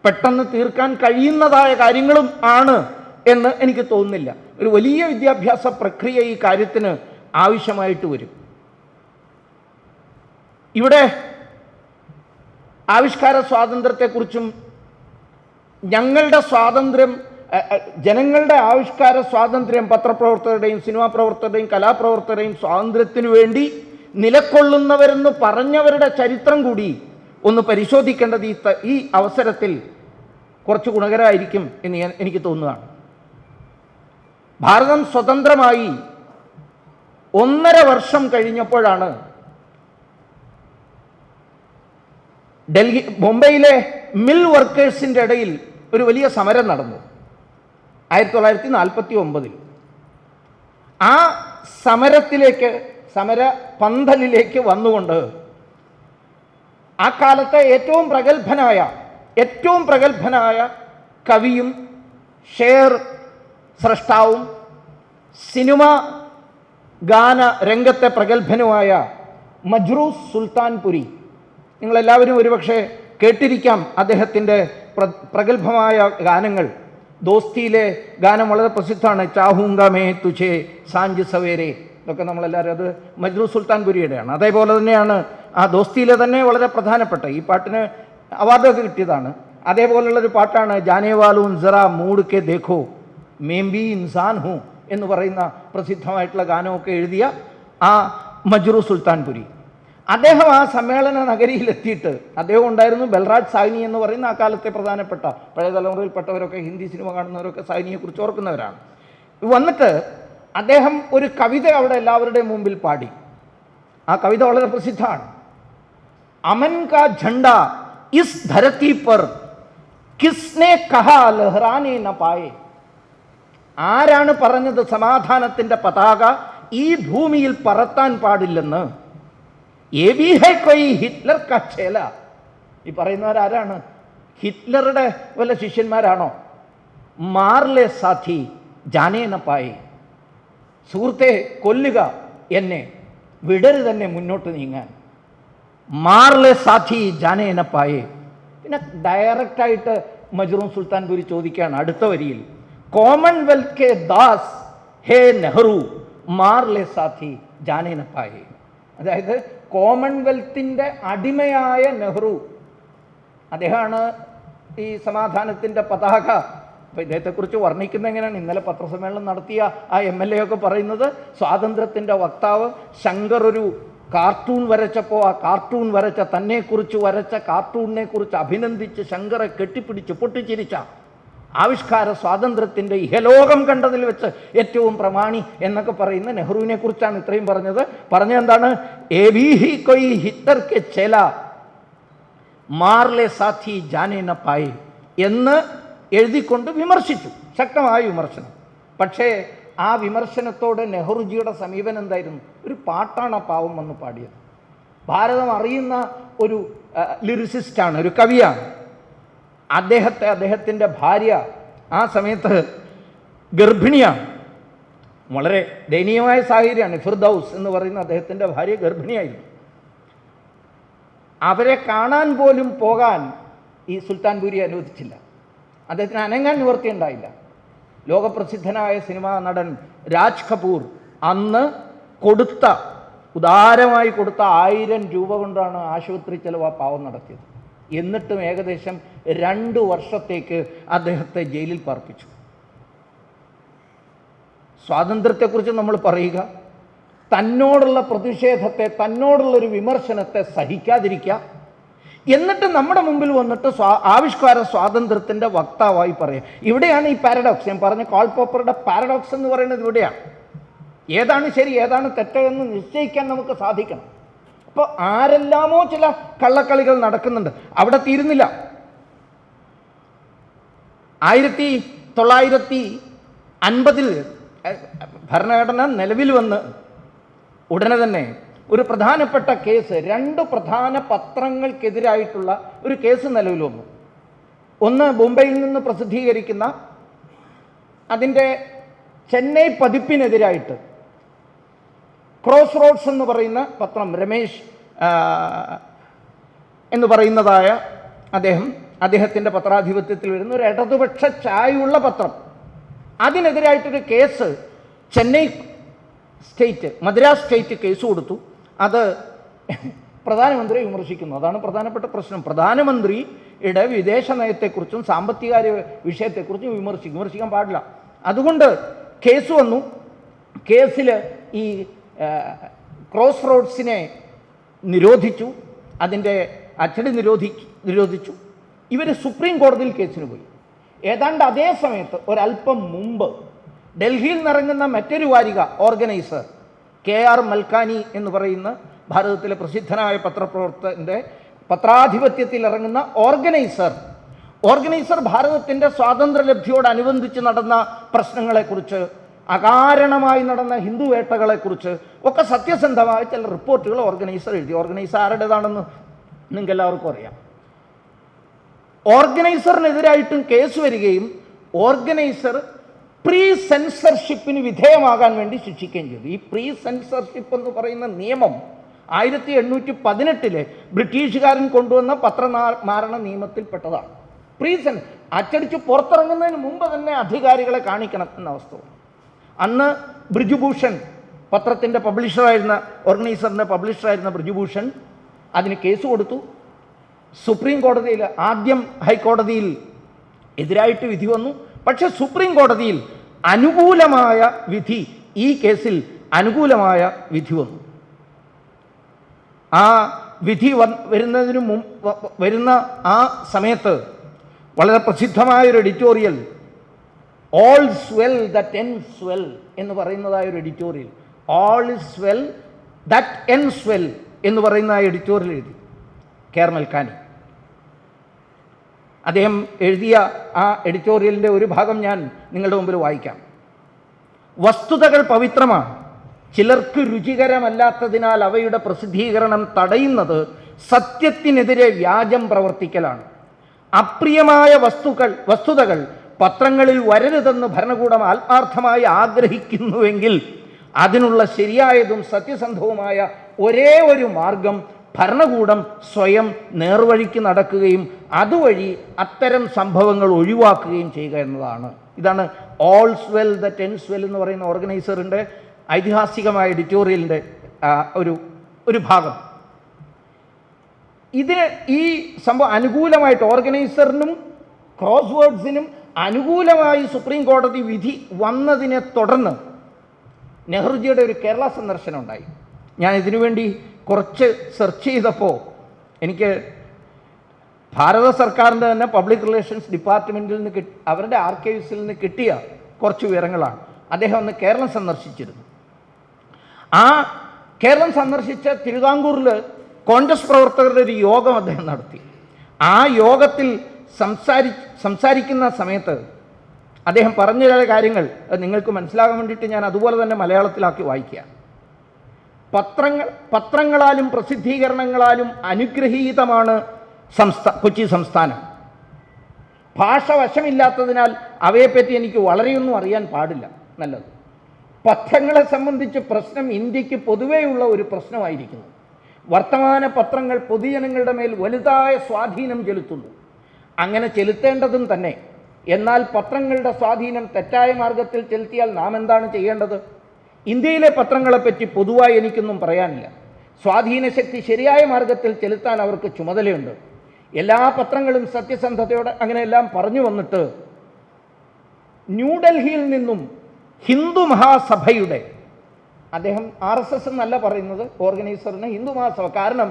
പെട്ടെന്ന് തീർക്കാൻ കഴിയുന്നതായ കാര്യങ്ങളും ആണ് എന്ന് എനിക്ക് തോന്നുന്നില്ല. ഒരു വലിയ വിദ്യാഭ്യാസ പ്രക്രിയ ഈ കാര്യത്തിന് ആവശ്യമായിട്ട് വരും. ഇവിടെ ആവിഷ്കാര സ്വാതന്ത്ര്യത്തെക്കുറിച്ചും ഞങ്ങളുടെ സ്വാതന്ത്ര്യം, ജനങ്ങളുടെ ആവിഷ്കാര സ്വാതന്ത്ര്യം, പത്രപ്രവർത്തകരുടെയും സിനിമാ പ്രവർത്തകരുടെയും കലാപ്രവർത്തകരുടെയും സ്വാതന്ത്ര്യത്തിനു വേണ്ടി നിലകൊള്ളുന്നവരെന്ന് പറഞ്ഞവരുടെ ചരിത്രം കൂടി ഒന്ന് പരിശോധിക്കേണ്ടത് ഈ അവസരത്തിൽ കുറച്ച് ഗുണകരമായിരിക്കും എന്ന് എനിക്ക് തോന്നുകയാണ്. ഭാരതം സ്വതന്ത്രമായി 1.5 വർഷം കഴിഞ്ഞപ്പോഴാണ് മുംബൈയിലെ മിൽ വർക്കേഴ്സിൻ്റെ ഇടയിൽ ഒരു വലിയ സമരം നടന്നു 1949. ആ സമര പന്തലിലേക്ക് വന്നുകൊണ്ട് ആ കാലത്തെ ഏറ്റവും പ്രഗത്ഭനായ കവിയും ഷെയർ സ്രഷ്ടാവും സിനിമ ഗാന രംഗത്തെ പ്രഗത്ഭനുമായ മജ്റൂസ് സുൽത്താൻപുരി, നിങ്ങളെല്ലാവരും ഒരുപക്ഷെ കേട്ടിരിക്കാം അദ്ദേഹത്തിൻ്റെ പ്രഗത്ഭമായ ഗാനങ്ങൾ. ദോസ്തിയിലെ ഗാനം വളരെ പ്രസിദ്ധമാണ്, ചാഹൂങ്ക മേ തുഛേ സാഞ്ച് സവേരെ. ഇതൊക്കെ നമ്മളെല്ലാവരും, അത് മജ്റൂസ് സുൽത്താൻപുരിയുടെയാണ്. അതേപോലെ തന്നെയാണ് ആ ദോസ്തിയിലെ തന്നെ വളരെ പ്രധാനപ്പെട്ട, ഈ പാട്ടിന് അവാർഡൊക്കെ കിട്ടിയതാണ്. അതേപോലുള്ളൊരു പാട്ടാണ് ജാനേവാലൂൻ സറ മൂഡ് കെ ദേഖോ മേം ബി ഇൻസാൻ ഹൂ എന്ന് പറയുന്ന പ്രസിദ്ധമായിട്ടുള്ള ഗാനമൊക്കെ എഴുതിയ ആ മജ്റൂസ് സുൽത്താൻപുരി. അദ്ദേഹം ആ സമ്മേളന നഗരിയിലെത്തിയിട്ട്, അദ്ദേഹം ഉണ്ടായിരുന്നു ബൽറാജ് സാഹ്നി എന്ന് പറയുന്ന ആ കാലത്തെ പ്രധാനപ്പെട്ട, പഴയ തലമുറയിൽപ്പെട്ടവരൊക്കെ ഹിന്ദി സിനിമ കാണുന്നവരൊക്കെ സാഹ്നിയെക്കുറിച്ച് ഓർക്കുന്നവരാണ്. വന്നിട്ട് അദ്ദേഹം ഒരു കവിത അവിടെ എല്ലാവരുടെയും മുമ്പിൽ പാടി. ആ കവിത വളരെ പ്രസിദ്ധമാണ്. അമൻ കാ ഝണ്ഡാ ഇസ് ധരതി പർ കിസ്നെ കഹാ ലഹ്റാനെ ന പായേ. ആരാണ് പറഞ്ഞത് സമാധാനത്തിൻ്റെ പതാക ഈ ഭൂമിയിൽ പറത്താൻ പാടില്ലെന്ന്? ഏ ബി ഹൈ കൊയ് ഹിറ്റ്ലർ കാ ചേല. ഈ പറയുന്നവരാരാണ്? ഹിറ്റ്ലറുടെ വല്ല ശിഷ്യന്മാരാണോ? മാർലെ സാഥി ജാനേ ന പായേ. സുഹൃത്തെ, കൊല്ലുക എന്നെ, വിടരുത് തന്നെ മുന്നോട്ട് നീങ്ങാൻ. മാർലെ സാഥി ജാനേ ന പായേ. പിന്നെ ഡയറക്റ്റായിട്ട് മജ്റൂസ് സുൽത്താൻപുരി ചോദിക്കുകയാണ് അടുത്ത വരിയിൽ, കോമൺവെൽത്ത് കെ ദാസ് ഹേ നെഹ്റു മാർലെ സാഥി ജാനേ ന പായേ. അതായത് കോമൺവെൽത്തിൻ്റെ അടിമയായ നെഹ്റു, അദ്ദേഹമാണ് ഈ സമാധാനത്തിൻ്റെ പതാക. അപ്പോൾ ഇദ്ദേഹത്തെക്കുറിച്ച് വർണ്ണിക്കുന്നത് എങ്ങനെയാണ്? ഇന്നലെ പത്രസമ്മേളനം നടത്തിയ ആ MLA ഒക്കെ പറയുന്നത്, സ്വാതന്ത്ര്യത്തിൻ്റെ വക്താവ്. ശങ്കർ ഒരു കാർട്ടൂൺ വരച്ചപ്പോൾ ആ കാർട്ടൂൺ വരച്ച തന്നെക്കുറിച്ച് വരച്ച കാർട്ടൂണിനെ കുറിച്ച് അഭിനന്ദിച്ച് ശങ്കറെ കെട്ടിപ്പിടിച്ച് പൊട്ടിച്ചിരിച്ച ആവിഷ്കാര സ്വാതന്ത്ര്യത്തിൻ്റെ ഇഹലോകം കണ്ടതിൽ വെച്ച് ഏറ്റവും പ്രമാണി എന്നൊക്കെ പറയുന്ന നെഹ്റുവിനെ കുറിച്ചാണ് ഇത്രയും പറഞ്ഞതെന്താണ്? ഏവീഹി കൊയ് ഹിത്തർ കെ ചേല മാർലെ സാഥി ജാനേ ന പായേ എന്ന് എഴുതിക്കൊണ്ട് വിമർശിച്ചു, ശക്തമായ വിമർശനം. പക്ഷേ ആ വിമർശനത്തോട് നെഹ്റുജിയുടെ സമീപനം എന്തായിരുന്നു? ഒരു പാട്ടാണ് ആ പാവം വന്ന് പാടിയത്. ഭാരതം അറിയുന്ന ഒരു ലിറിസിസ്റ്റാണ്, ഒരു കവിയാണ്. അദ്ദേഹത്തിൻ്റെ ഭാര്യ ആ സമയത്ത് ഗർഭിണിയാണ്. വളരെ ദയനീയമായ സാഹചര്യമാണ്. ഫിർദൌസ് എന്ന് പറയുന്ന അദ്ദേഹത്തിൻ്റെ ഭാര്യ ഗർഭിണിയായിരുന്നു. അവരെ കാണാൻ പോലും പോകാൻ ഈ സുൽത്താൻപൂരി അനുവദിച്ചില്ല. അദ്ദേഹത്തിന് അനങ്ങാൻ നിവർത്തിയുണ്ടായില്ല. ലോകപ്രസിദ്ധനായ സിനിമാ നടൻ രാജ് കപൂർ അന്ന് ഉദാരമായി കൊടുത്ത 1000 രൂപ കൊണ്ടാണ് ആശുപത്രി ചെലവ് ആ പാവം നടത്തിയത്. എന്നിട്ടും ഏകദേശം 2 വർഷത്തേക്ക് അദ്ദേഹത്തെ ജയിലിൽ പാർപ്പിച്ചു. സ്വാതന്ത്ര്യത്തെക്കുറിച്ച് നമ്മൾ പറയുക, തന്നോടുള്ള പ്രതിഷേധത്തെ, തന്നോടുള്ളൊരു വിമർശനത്തെ സഹിക്കാതിരിക്കുക, എന്നിട്ട് നമ്മുടെ മുമ്പിൽ വന്നിട്ട് ആവിഷ്കാര സ്വാതന്ത്ര്യത്തിൻ്റെ വക്താവായി പറയുക. ഇവിടെയാണ് ഈ പാരഡോക്സ്. ഞാൻ പറഞ്ഞ കാൾ പോപ്പറുടെ പാരഡോക്സ് എന്ന് പറയുന്നത് ഇവിടെയാണ്. ഏതാണ് ശരി, ഏതാണ് തെറ്റെന്ന് നിശ്ചയിക്കാൻ നമുക്ക് സാധിക്കണം. അപ്പോൾ ആരെല്ലാമോ ചില കള്ളക്കളികൾ നടക്കുന്നുണ്ട്. അവിടെ തീരുന്നില്ല. 1950 ഭരണഘടന നിലവിൽ വന്ന് ഉടനെ തന്നെ ഒരു പ്രധാനപ്പെട്ട കേസ്, 2 പ്രധാന പത്രങ്ങൾക്കെതിരായിട്ടുള്ള ഒരു കേസ് നിലവിൽ വന്നു. ഒന്ന് ബോംബെയിൽ നിന്ന് പ്രസിദ്ധീകരിക്കുന്ന അതിൻ്റെ ചെന്നൈ പതിപ്പിനെതിരായിട്ട് ക്രോസ് റോഡ്സ് എന്ന് പറയുന്ന പത്രം, രമേശ് എന്ന് പറയുന്നതായ അദ്ദേഹത്തിൻ്റെ പത്രാധിപത്യത്തിൽ വരുന്ന ഒരു ഇടതുപക്ഷ ചായവുള്ള പത്രം, അതിനെതിരായിട്ടൊരു case Chennai state, Madras state case കൊടുത്തു. അത് പ്രധാനമന്ത്രിയെ വിമർശിക്കുന്നു. അതാണ് പ്രധാനപ്പെട്ട പ്രശ്നം. പ്രധാനമന്ത്രിയുടെ വിദേശ നയത്തെക്കുറിച്ചും സാമ്പത്തികാര്യ വിഷയത്തെക്കുറിച്ചും വിമർശിക്കാൻ പാടില്ല. അതുകൊണ്ട് കേസ് വന്നു. കേസിൽ ഈ ക്രോസ് റോഡ്സിനെ നിരോധിച്ചു, അതിൻ്റെ അച്ചടി നിരോധിച്ചു. ഇവർ സുപ്രീം കോടതിയിൽ കേസിന് പോയി. ഏതാണ്ട് അതേ സമയത്ത് ഒരല്പം മുമ്പ് ഡൽഹിയിൽ നിറങ്ങുന്ന മറ്റൊരു വാരിക ഓർഗനൈസർ, KR മൽക്കാനി എന്ന് പറയുന്ന ഭാരതത്തിലെ പ്രസിദ്ധനായ പത്രപ്രവർത്തകൻ്റെ പത്രാധിപത്യത്തിൽ ഇറങ്ങുന്ന ഓർഗനൈസർ ഭാരതത്തിൻ്റെ സ്വാതന്ത്ര്യലബ്ധിയോടനുബന്ധിച്ച് നടന്ന പ്രശ്നങ്ങളെക്കുറിച്ച്, അകാരണമായി നടന്ന ഹിന്ദു വേട്ടകളെക്കുറിച്ച് ഒക്കെ സത്യസന്ധമായ ചില റിപ്പോർട്ടുകൾ ഓർഗനൈസർ എഴുതി. ഓർഗനൈസർ ആരുടേതാണെന്ന് നിങ്ങൾക്ക് എല്ലാവർക്കും അറിയാം. ഓർഗനൈസറിനെതിരായിട്ടും കേസ് വരികയും ഓർഗനൈസർ പ്രീ സെൻസർഷിപ്പിന് വിധേയമാകാൻ വേണ്ടി ശിക്ഷിക്കുകയും ചെയ്തു. ഈ പ്രീ സെൻസർഷിപ്പ് എന്ന് പറയുന്ന നിയമം 1818 ബ്രിട്ടീഷുകാരൻ കൊണ്ടുവന്ന പത്രമാരണ നിയമത്തിൽപ്പെട്ടതാണ്. അച്ചടിച്ച് പുറത്തിറങ്ങുന്നതിന് മുമ്പ് തന്നെ അധികാരികളെ കാണിക്കണം എന്ന അവസ്ഥ. അന്ന് ബ്രിജുഭൂഷൺ പത്രത്തിൻ്റെ പബ്ലിഷറായിരുന്ന, ഓർഗനൈസറിൻ്റെ പബ്ലിഷറായിരുന്ന ബ്രിജുഭൂഷൺ അതിന് കേസ് കൊടുത്തു. സുപ്രീം കോടതിയിൽ, ആദ്യം ഹൈക്കോടതിയിൽ എതിരായിട്ട് വിധി വന്നു. പക്ഷേ സുപ്രീം കോടതിയിൽ അനുകൂലമായ വിധി, ഈ കേസിൽ അനുകൂലമായ വിധി വന്നു. ആ വിധി വരുന്ന ആ സമയത്ത് വളരെ പ്രസിദ്ധമായൊരു editorial, all's well that ends well എന്ന് പറയുന്നതായൊരു editorial, all is well that ends well എന്ന് പറയുന്ന ആ എഡിറ്റോറിയൽ എഴുതി KR മൽക്കാനി. അദ്ദേഹം എഴുതിയ ആ എഡിറ്റോറിയലിൻ്റെ ഒരു ഭാഗം ഞാൻ നിങ്ങളുടെ മുമ്പിൽ വായിക്കാം. വസ്തുതകൾ പവിത്രമാണ്. ചിലർക്ക് രുചികരമല്ലാത്തതിനാൽ അവയുടെ പ്രസിദ്ധീകരണം തടയുന്നത് സത്യത്തിനെതിരെ വ്യാജം പ്രവർത്തിക്കലാണ്. അപ്രിയമായ വസ്തുതകൾ പത്രങ്ങളിൽ വരരുതെന്ന് ഭരണകൂടം ആത്മാർത്ഥമായി ആഗ്രഹിക്കുന്നുവെങ്കിൽ അതിനുള്ള ശരിയായതും സത്യസന്ധവുമായ ഒരേ ഒരു മാർഗം ഭരണകൂടം സ്വയം നേർവഴിക്ക് നടക്കുകയും അതുവഴി അത്തരം സംഭവങ്ങൾ ഒഴിവാക്കുകയും ചെയ്യുക എന്നതാണ്. ഇതാണ് ഓൾസ് വെൽ ദറ്റ് എൻഡ്സ് വെൽ എന്ന് പറയുന്ന ഓർഗനൈസറിൻ്റെ ഐതിഹാസികമായ എഡിറ്റോറിയലിൻ്റെ ഒരു ഭാഗം. ഇതിന് ഈ സംഭവം അനുകൂലമായിട്ട് ഓർഗനൈസറിനും ക്രോസ് വേർഡ്സിനും അനുകൂലമായി സുപ്രീം കോടതി വിധി വന്നതിനെ തുടർന്ന് നെഹ്റുജിയുടെ ഒരു കേരള സന്ദർശനം ഉണ്ടായി. ഞാൻ ഇതിനുവേണ്ടി കുറച്ച് സെർച്ച് ചെയ്തപ്പോൾ എനിക്ക് ഭാരത സർക്കാരിൻ്റെ തന്നെ പബ്ലിക് റിലേഷൻസ് ഡിപ്പാർട്ട്മെൻറ്റിൽ നിന്ന് അവരുടെ ആർക്കൈവ്സിൽ നിന്ന് കിട്ടിയ കുറച്ച് വിവരങ്ങളാണ്. അദ്ദേഹം അന്ന് കേരളം സന്ദർശിച്ചിരുന്നു. ആ കേരളം സന്ദർശിച്ച തിരുവിതാംകൂറിൽ കോൺഗ്രസ് പ്രവർത്തകരുടെ ഒരു യോഗം അദ്ദേഹം നടത്തി. ആ യോഗത്തിൽ സംസാരിക്കുന്ന സമയത്ത് അദ്ദേഹം പറഞ്ഞ ചില കാര്യങ്ങൾ നിങ്ങൾക്ക് മനസ്സിലാകാൻ വേണ്ടിയിട്ട് ഞാൻ അതുപോലെ തന്നെ മലയാളത്തിലാക്കി വായിക്കുക. പത്രങ്ങളാലും പ്രസിദ്ധീകരണങ്ങളാലും അനുഗ്രഹീതമാണ് കൊച്ചി സംസ്ഥാനം. ഭാഷ വശമില്ലാത്തതിനാൽ അവയെപ്പറ്റി എനിക്ക് വളരെയൊന്നും അറിയാൻ പാടില്ല. നല്ലത്. പത്രങ്ങളെ സംബന്ധിച്ച് പ്രശ്നം ഇന്ത്യക്ക് പൊതുവെയുള്ള ഒരു പ്രശ്നമായിരിക്കുന്നു. വർത്തമാന പത്രങ്ങൾ പൊതുജനങ്ങളുടെ മേൽ വലുതായ സ്വാധീനം ചെലുത്തുന്നു. അങ്ങനെ ചെലുത്തേണ്ടതും തന്നെ. എന്നാൽ പത്രങ്ങളുടെ സ്വാധീനം തെറ്റായ മാർഗത്തിൽ ചെലുത്തിയാൽ നാം എന്താണ് ചെയ്യേണ്ടത്? ഇന്ത്യയിലെ പത്രങ്ങളെപ്പറ്റി പൊതുവായി എനിക്കൊന്നും പറയാനില്ല. സ്വാധീനശക്തി ശരിയായ മാർഗത്തിൽ ചെലുത്താൻ അവർക്ക് ചുമതലയുണ്ട്. എല്ലാ പത്രങ്ങളും സത്യസന്ധതയോടെ അങ്ങനെയെല്ലാം പറഞ്ഞു വന്നിട്ട് ന്യൂഡൽഹിയിൽ നിന്നും ഹിന്ദു മഹാസഭയുടെ, അദ്ദേഹം RSS എന്നല്ല പറയുന്നത്, ഓർഗനൈസറിന് ഹിന്ദു മഹാസഭ. കാരണം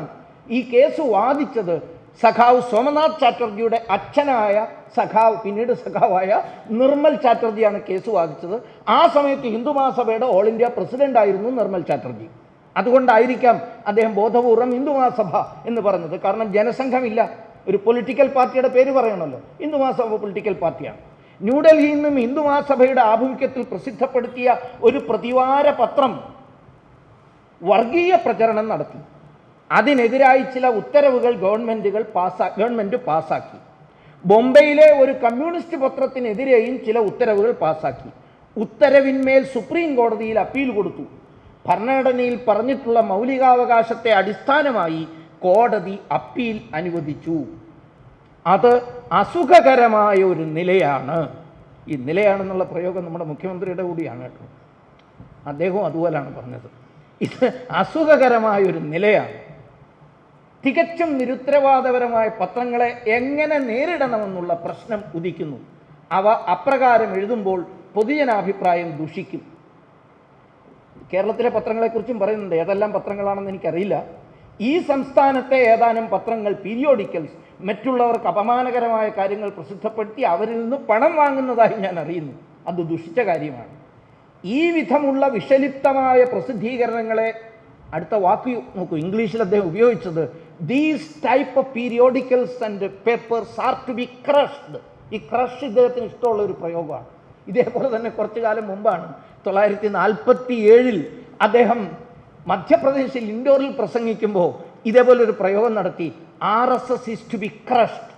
ഈ കേസ് വാദിച്ചത് സഖാവ് സോമനാഥ് ചാറ്റർജിയുടെ അച്ഛനായ സഖാവ്, പിന്നീട് സഖാവായ നിർമ്മൽ ചാറ്റർജിയാണ് കേസ് വാദിച്ചത്. ആ സമയത്ത് ഹിന്ദു മഹാസഭയുടെ ഓൾ ഇന്ത്യ പ്രസിഡന്റ് ആയിരുന്നു നിർമ്മൽ ചാറ്റർജി. അതുകൊണ്ടായിരിക്കാം അദ്ദേഹം ബോധപൂർവം ഹിന്ദു മഹാസഭ എന്ന് പറഞ്ഞത്. കാരണം ജനസംഘമില്ല, ഒരു പൊളിറ്റിക്കൽ പാർട്ടിയുടെ പേര് പറയണമല്ലോ. ഹിന്ദു മഹാസഭ പൊളിറ്റിക്കൽ പാർട്ടിയാണ്. ന്യൂഡൽഹിയിൽ നിന്നും ഹിന്ദു മഹാസഭയുടെ ആഭിമുഖ്യത്തിൽ പ്രസിദ്ധപ്പെടുത്തിയ ഒരു പ്രതിവാര പത്രം വർഗീയ പ്രചരണം നടത്തി. അതിനെതിരായി ചില ഉത്തരവുകൾ ഗവൺമെൻറ് പാസ്സാക്കി. ബോംബെയിലെ ഒരു കമ്മ്യൂണിസ്റ്റ് പത്രത്തിനെതിരെയും ചില ഉത്തരവുകൾ പാസ്സാക്കി. ഉത്തരവിന്മേൽ സുപ്രീം കോടതിയിൽ അപ്പീൽ കൊടുത്തു. ഭരണഘടനയിൽ പറഞ്ഞിട്ടുള്ള മൗലികാവകാശത്തെ അടിസ്ഥാനമായി കോടതി അപ്പീൽ അനുവദിച്ചു. അത് അസുഖകരമായ ഒരു നിലയാണ്. ഈ നിലയാണെന്നുള്ള പ്രയോഗം നമ്മുടെ മുഖ്യമന്ത്രിയുടെ കൂടിയാണ് കേട്ടോ. അദ്ദേഹവും അതുപോലെയാണ് പറഞ്ഞത്. ഇത് അസുഖകരമായൊരു നിലയാണ്. തികച്ചും നിരുത്തരവാദപരമായ പത്രങ്ങളെ എങ്ങനെ നേരിടണമെന്നുള്ള പ്രശ്നം ഉദിക്കുന്നു. അവ അപ്രകാരം എഴുതുമ്പോൾ പൊതുജനാഭിപ്രായം ദുഷിക്കും. കേരളത്തിലെ പത്രങ്ങളെക്കുറിച്ചും പറയുന്നുണ്ട്. ഏതെല്ലാം പത്രങ്ങളാണെന്ന് എനിക്കറിയില്ല. ഈ സംസ്ഥാനത്തെ ഏതാനും പത്രങ്ങൾ പീരിയോഡിക്കൽസ് മറ്റുള്ളവർക്ക് അപമാനകരമായ കാര്യങ്ങൾ പ്രസിദ്ധപ്പെടുത്തി അവരിൽ നിന്ന് പണം വാങ്ങുന്നതായി ഞാൻ അറിയുന്നു. അത് ദുഷിച്ച കാര്യമാണ്. ഈ വിധമുള്ള വിഷലിപ്തമായ പ്രസിദ്ധീകരണങ്ങളെ, അടുത്ത വാക്ക് നോക്കൂ, ഇംഗ്ലീഷിൽ അദ്ദേഹം ഉപയോഗിച്ചത് these type of periodicals and papers are to be crushed. ഈ ക്രഷ് ഇദ്ദേഹത്തിന് ഇഷ്ടമുള്ള ഒരു പ്രയോഗമാണ്. ഇതേപോലെ തന്നെ കുറച്ചു കാലം മുമ്പാണ് 1947 അദ്ദേഹം മധ്യപ്രദേശിൽ ഇൻഡോറിൽ പ്രസംഗിക്കുമ്പോൾ ഇതേപോലൊരു പ്രയോഗം നടത്തി. RSS is to be crushed.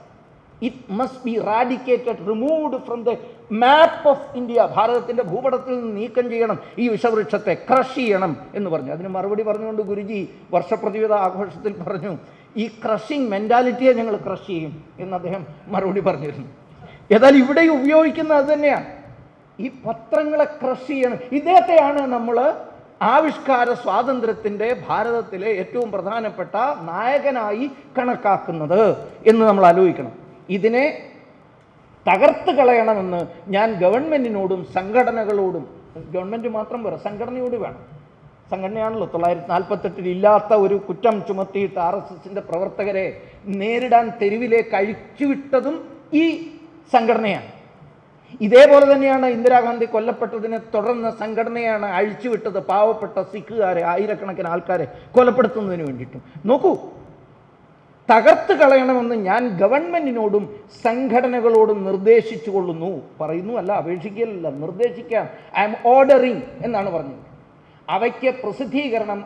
It must be eradicated, removed from the map of India. ഭാരതത്തിൻ്റെ ഭൂപടത്തിൽ നിന്ന് നീക്കം ചെയ്യണം ഈ വിഷവൃക്ഷത്തെ, ക്രഷ് ചെയ്യണം എന്ന് പറഞ്ഞു. അതിന് മറുപടി പറഞ്ഞുകൊണ്ട് ഗുരുജി വർഷപ്രതിപത ആഘോഷത്തിൽ പറഞ്ഞു, ഈ ക്രഷിങ് മെൻറ്റാലിറ്റിയെ ഞങ്ങൾ ക്രഷ് ചെയ്യും എന്ന് അദ്ദേഹം മറുപടി പറഞ്ഞിരുന്നു. ഏതായാലും ഇവിടെ ഉപയോഗിക്കുന്നത് അത് തന്നെയാണ്. ഈ പത്രങ്ങളെ ക്രഷ് ചെയ്യണം. ഇദ്ദേഹത്തെയാണ് നമ്മൾ ആവിഷ്കാര സ്വാതന്ത്ര്യത്തിൻ്റെ ഭാരതത്തിലെ ഏറ്റവും പ്രധാനപ്പെട്ട നായകനായി കണക്കാക്കുന്നത് എന്ന് നമ്മൾ ആലോചിക്കണം. ഇതിനെ തകർത്ത് കളയണമെന്ന് ഞാൻ ഗവൺമെൻറ്റിനോടും സംഘടനകളോടും, ഗവൺമെൻറ് മാത്രം പോരാ, സംഘടനയോട് വേണം. സംഘടനയാണല്ലോ 1948 ഇല്ലാത്ത ഒരു കുറ്റം ചുമത്തിയിട്ട് RSSൻ്റെ പ്രവർത്തകരെ നേരിടാൻ തെരുവിലേക്ക് അഴിച്ചുവിട്ടതും ഈ സംഘടനയാണ്. ഇതേപോലെ തന്നെയാണ് ഇന്ദിരാഗാന്ധി കൊല്ലപ്പെട്ടതിനെ തുടർന്ന് സംഘടനയാണ് അഴിച്ചുവിട്ടത് പാവപ്പെട്ട സിഖുകാരെ, ആയിരക്കണക്കിന് ആൾക്കാരെ കൊലപ്പെടുത്തുന്നതിന് വേണ്ടിയിട്ടും. നോക്കൂ, തകർത്ത് കളയണമെന്ന് ഞാൻ ഗവൺമെൻറ്റിനോടും സംഘടനകളോടും നിർദ്ദേശിച്ചു കൊള്ളുന്നു. പറയുന്നു അല്ല, അപേക്ഷിക്കലല്ല, നിർദ്ദേശിക്കാൻ. ഐ എം ഓർഡറിങ് എന്നാണ് പറഞ്ഞത്. അവയ്ക്ക് പ്രസിദ്ധീകരണം